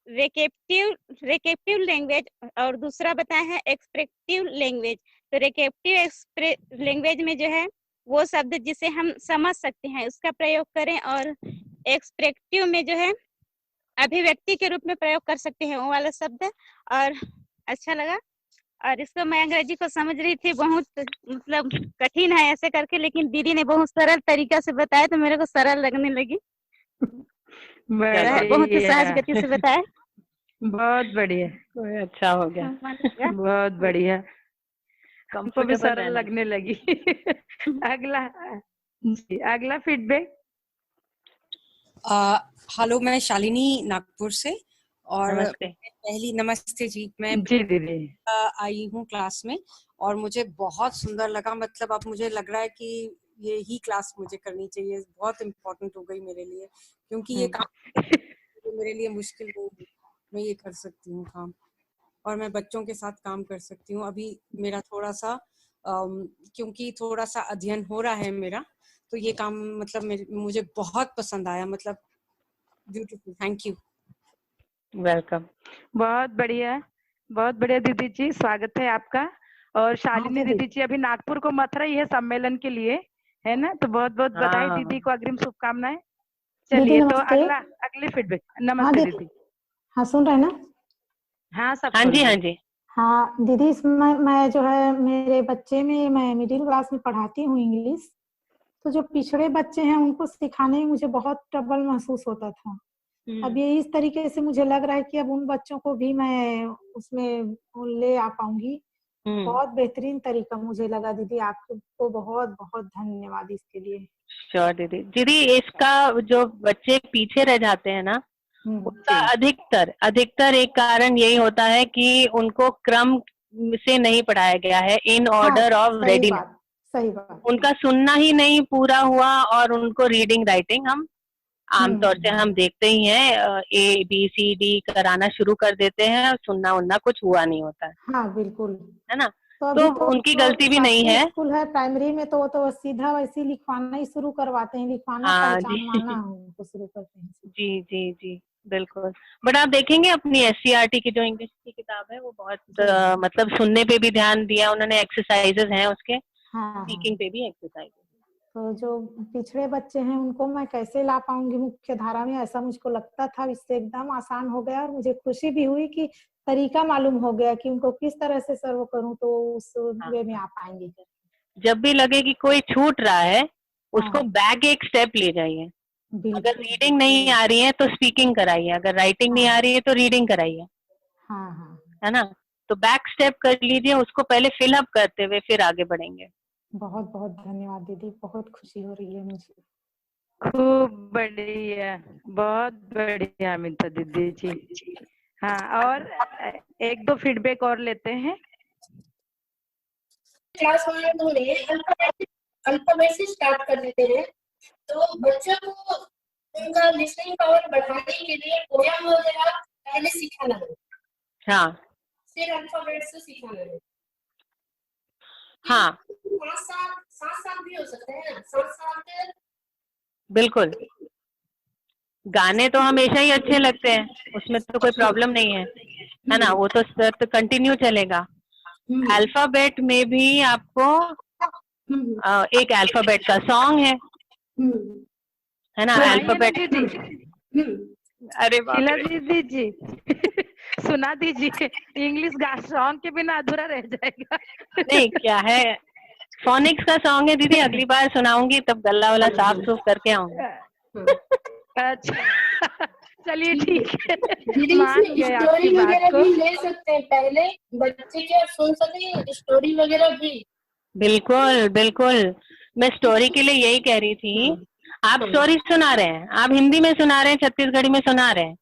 रेकेप्टिव लैंग्वेज, और दूसरा बताए हैं एक्सप्रेसिव लैंग्वेज। तो रेकेप्टिव लैंग्वेज में जो है वो शब्द जिसे हम समझ सकते हैं उसका प्रयोग करें, और एक्सप्रेसिव में जो है अभिव्यक्ति के रूप में प्रयोग कर सकते हैं वो वाला शब्द। और अच्छा लगा। और इसको मैं अंग्रेजी को समझ रही थी, बहुत मतलब कठिन है ऐसे करके, लेकिन दीदी ने बहुत सरल तरीका से बताया तो मेरे को सरल लगने लगी। बहुत ही सहज गति से बताया। बहुत बढ़िया, कोई अच्छा हो गया, बहुत बढ़िया, हमको भी कंफर्टेबल सरल लगने लगी। अगला जी, अगला फीडबैक। हेलो, मैं शालिनी नागपुर से। और नमस्ते। नमस्ते जी, मैं जी दीदी आई हूँ क्लास में, और मुझे बहुत सुंदर लगा। मतलब अब मुझे लग रहा है कि ये ही क्लास मुझे करनी चाहिए, बहुत इम्पोर्टेंट हो गई मेरे लिए, क्योंकि ये काम मेरे लिए मुश्किल नहीं है। मैं ये कर सकती हूँ काम, और मैं बच्चों के साथ काम कर सकती हूँ। अभी मेरा थोड़ा सा क्योंकि थोड़ा सा अध्ययन हो रहा है मेरा, तो ये काम मतलब मुझे बहुत पसंद आया, मतलब ब्यूटीफुल। Thank you. वेलकम। बहुत बढ़िया दीदी जी, स्वागत है आपका। और शालिनी दीदी जी अभी नागपुर को मत रही है सम्मेलन के लिए, है ना, तो बहुत बहुत बधाई दीदी को, अग्रिम शुभकामनाएं। चलिए तो अगले फीडबैक। नमस्ते दीदी। हाँ सुन रहे हैं ना? हाँ सब हाँ जी, हाँ जी। हाँ दीदी, इसमें मैं जो है मेरे बच्चे में, मैं मिडिल क्लास में पढ़ाती हूँ इंग्लिश। तो जो पिछड़े बच्चे हैं उनको सिखाने में मुझे बहुत ट्रबल महसूस होता था। अब ये इस तरीके से मुझे लग रहा है कि अब उन बच्चों को भी मैं उसमें ले आ पाऊंगी। बहुत बेहतरीन तरीका मुझे लगा दीदी, आपको बहुत बहुत धन्यवाद इसके लिए। श्योर दीदी, इसका जो बच्चे पीछे रह जाते हैं ना, उसका अधिकतर एक कारण यही होता है कि उनको क्रम से नहीं पढ़ाया गया है, इन ऑर्डर ऑफ रेडिनेस। सही बात। उनका सुनना ही नहीं पूरा हुआ, और उनको रीडिंग राइटिंग हम आमतौर से हम देखते ही हैं, ABCD कराना शुरू कर देते हैं और सुनना उनना कुछ हुआ नहीं होता है। हाँ बिल्कुल, है ना। तो उनकी गलती भी नहीं है। स्कूल है प्राइमरी में, तो सीधा वैसे लिखवाना ही शुरू करवाते हैं, लिखवाना पहचानवाना उनको शुरू करते हैं। जी जी जी बिल्कुल। बट आप देखेंगे अपनी SCERT की जो इंग्लिश की किताब है, वो बहुत मतलब सुनने पे भी ध्यान दिया उन्होंने, एक्सरसाइजेस हैं उसके, स्पीकिंग पे भी एक्सरसाइज। तो जो पिछड़े बच्चे हैं उनको मैं कैसे ला पाऊंगी मुख्य धारा में, ऐसा मुझको लगता था। इससे एकदम आसान हो गया, और मुझे खुशी भी हुई कि तरीका मालूम हो गया कि उनको किस तरह से सर्व करूं तो उस वे में आ पाएंगे। जब भी लगे कि कोई छूट रहा है, उसको बैक एक स्टेप ले जाइए। अगर रीडिंग नहीं आ रही है तो स्पीकिंग कराइए, अगर राइटिंग नहीं आ रही है तो रीडिंग कराइए। है ना। तो बैक स्टेप कर लीजिए, उसको पहले फिलअप करते हुए फिर आगे बढ़ेंगे। बहुत बहुत धन्यवाद दीदी, बहुत खुशी हो रही है मुझे। खूब बढ़िया, बहुत बढ़िया अमिता दीदी जी। हाँ, और एक दो फीडबैक और लेते हैं। क्लास में अल्फाबेट से स्टार्ट कर देते हैं, तो बच्चों को उनका लिसनिंग पावर बढ़ाने के लिए पोयम वगैरह पहले सिखाना है। हाँ, फिर अल्फाबेट से सिखाना है। हाँ 7 साल भी हो सकते हैं, 7 साल के। बिल्कुल, गाने तो हमेशा ही अच्छे लगते हैं, उसमें तो कोई प्रॉब्लम नहीं है ना, वो तो कंटिन्यू चलेगा। अल्फाबेट में भी आपको एक अल्फाबेट का सॉन्ग है ना, अल्फाबेट। अरे बाप शीला रे। दीदी जी सुना दीजिए, इंग्लिश सॉन्ग के बिना अधूरा रह जाएगा। नहीं क्या है, फोनिक्स का सॉन्ग है दीदी, अगली बार सुनाऊंगी तब गला वाला साफ सूफ करके आऊंगी। अच्छा चलिए ठीक है, दीदी मान इसमें गए स्टोरी आपकी बात वगैरह को। भी ले सकते हैं, पहले बच्चे क्या सुन सके स्टोरी वगैरह भी। बिल्कुल बिल्कुल, मैं स्टोरी के लिए यही कह रही थी। आप स्टोरी सुना रहे हैं, आप हिंदी में सुना रहे हैं, छत्तीसगढ़ी में सुना रहे हैं,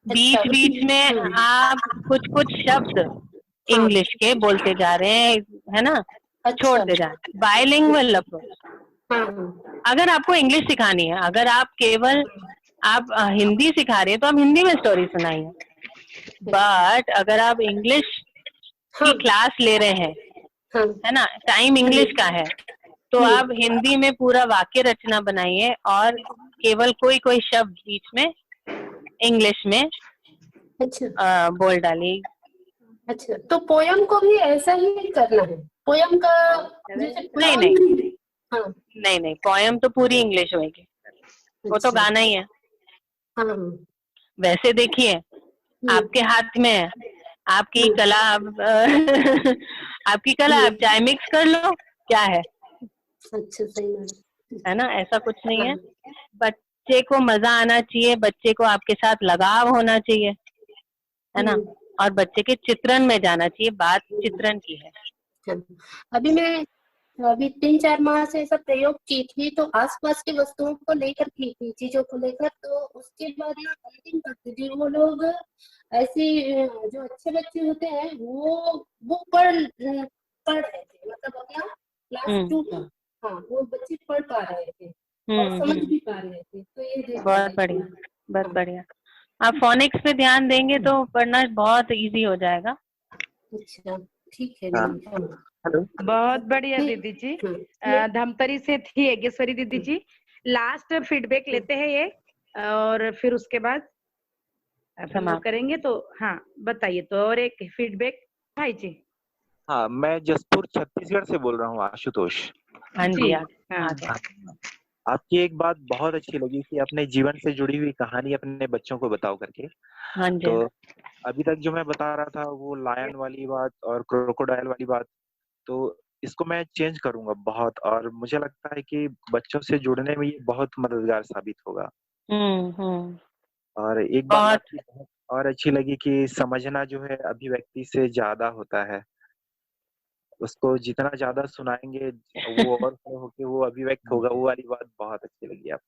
बीच बीच में आप कुछ कुछ शब्द इंग्लिश के बोलते जा रहे हैं, है ना, छोड़ते जा रहे हैं। Bilingual approach. अगर आपको इंग्लिश सिखानी है, अगर आप केवल आप हिंदी सिखा रहे हैं तो आप हिंदी में स्टोरी सुनाइए, बट अगर आप इंग्लिश की क्लास ले रहे हैं, है ना, टाइम इंग्लिश का है, तो आप हिंदी में पूरा वाक्य रचना बनाइए और केवल कोई कोई शब्द बीच में इंग्लिश में बोल डालिए। अच्छा, तो पोयम को भी ऐसा ही करना है? पोयम का जैसे नहीं नहीं नहीं नहीं, पोयम तो पूरी इंग्लिश होगी, वो तो गाना ही है। वैसे देखिए, आपके हाथ में है, आपकी कला आपकी कला, आप चाय मिक्स कर लो, क्या है। अच्छा, सही है ना, ऐसा कुछ नहीं है। बच्चे को मजा आना चाहिए, बच्चे को आपके साथ लगाव होना चाहिए, है ना, और बच्चे के चित्रण में जाना चाहिए, बात चित्रण की है। अभी 3-4 माह से ऐसा प्रयोग की थी, तो आसपास की वस्तुओं को लेकर की थी, चीजों को लेकर, तो उसके बाद ना अंतिम करती थी वो लोग। ऐसी जो अच्छे बच्चे होते हैं वो पढ़ रहे थे, मतलब अपना क्लास 2 का, हाँ, वो बच्चे पढ़ पा रहे थे और समझ भी पा रहे थे, तो ये देख बहुत बढ़िया, बहुत बढ़िया। आप फोनिक्स पे ध्यान देंगे तो पढ़ना बहुत इजी हो जाएगा। अच्छा, ठीक है। हेलो, बहुत बढ़िया दीदी जी। धमतरी से थी यज्ञेश्वरी दीदी जी। लास्ट फीडबैक लेते हैं ये, और फिर उसके बाद हम लोग करेंगे। तो हाँ बताइए, तो और एक फीडबैक भाई जी। हाँ, मैं जसपुर छत्तीसगढ़ से बोल रहा हूँ, आशुतोष। हाँ जी, आपकी एक बात बहुत अच्छी लगी कि अपने जीवन से जुड़ी हुई कहानी अपने बच्चों को बताओ करके। हाँ जी। तो अभी तक जो मैं बता रहा था वो लायन वाली बात और क्रोकोडाइल वाली बात, तो इसको मैं चेंज करूंगा बहुत, और मुझे लगता है कि बच्चों से जुड़ने में ये बहुत मददगार साबित होगा। और एक बात आपकी बहुत और अच्छी लगी कि समझना जो है अभिव्यक्ति से ज्यादा होता है, उसको जितना ज्यादा सुनाएंगे वो और होके वो अभिव्यक्त होगा, वो वाली बात बहुत अच्छी लगी आप,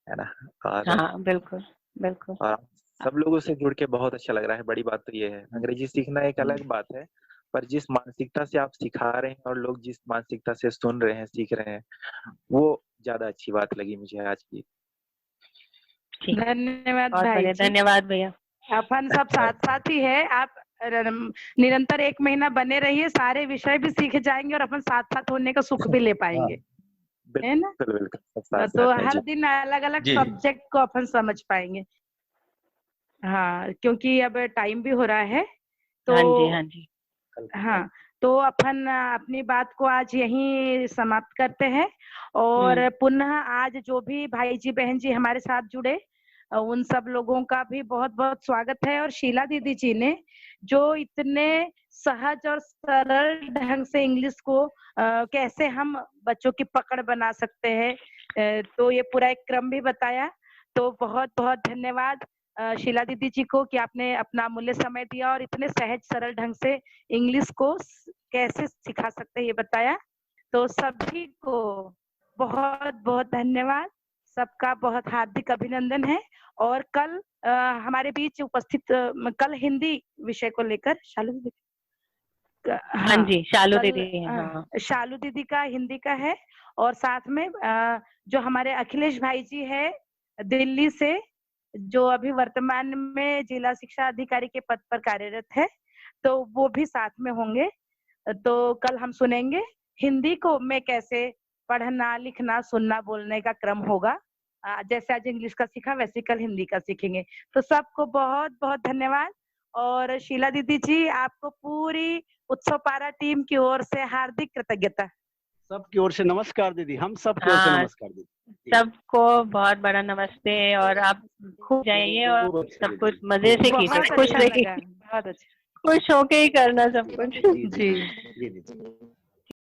है ना। और हाँ बिल्कुल बिल्कुल, और सब लोगों से जुड़ के बहुत अच्छा लग रहा है। बड़ी बात तो ये है, अंग्रेजी सीखना एक अलग बात है, पर जिस मानसिकता से आप सिखा रहे हैं और लोग जिस मानसिकता से सुन रहे हैं, सीख रहे हैं, वो ज्यादा अच्छी बात लगी मुझे आज की। धन्यवाद भाई जी। धन्यवाद भैया। अपन सब साथ साथ ही है, आप निरंतर 1 महीना बने रहिए, सारे विषय भी सीखे जाएंगे और अपन साथ साथ होने का सुख भी ले पाएंगे, है ना। तो हर दिन अलग अलग सब्जेक्ट को अपन समझ पाएंगे। हाँ, क्योंकि अब टाइम भी हो रहा है, तो हाँ जी, हाँ जी, हाँ, तो अपन अपनी बात को आज यहीं समाप्त करते हैं। और पुनः आज जो भी भाई जी बहन जी हमारे साथ जुड़े, उन सब लोगों का भी बहुत बहुत स्वागत है। और शीला दीदी जी ने जो इतने सहज और सरल ढंग से इंग्लिश को कैसे हम बच्चों की पकड़ बना सकते हैं, तो ये पूरा एक क्रम भी बताया। तो बहुत बहुत धन्यवाद शीला दीदी जी को कि आपने अपना अमूल्य समय दिया और इतने सहज सरल ढंग से इंग्लिश को कैसे सिखा सकते हैं ये बताया। तो सभी को बहुत बहुत धन्यवाद, सबका बहुत हार्दिक अभिनंदन है। और कल हमारे बीच उपस्थित कल हिंदी विषय को लेकर शालू दीदी, हाँ जी, शालू दीदी, हाँ, शालू दीदी का हिंदी का है। और साथ में जो हमारे अखिलेश भाई जी है दिल्ली से, जो अभी वर्तमान में जिला शिक्षा अधिकारी के पद पर कार्यरत है, तो वो भी साथ में होंगे। तो कल हम सुनेंगे हिंदी को में कैसे पढ़ना, लिखना, सुनना, बोलने का क्रम होगा। जैसे आज इंग्लिश का सीखा वैसे कल हिंदी का सीखेंगे। तो सबको बहुत बहुत धन्यवाद। और शीला दीदी जी, आपको पूरी उत्सव पारा टीम की ओर से हार्दिक कृतज्ञता। सबकी ओर से नमस्कार दीदी, हम सबकी ओर से नमस्कार दीदी। सबको बहुत बड़ा नमस्ते। और आप खुश जाइए और सब कुछ मजे से कीजिए, खुश रहिए, बहुत अच्छा, खुश होके ही करना सब कुछ। जी।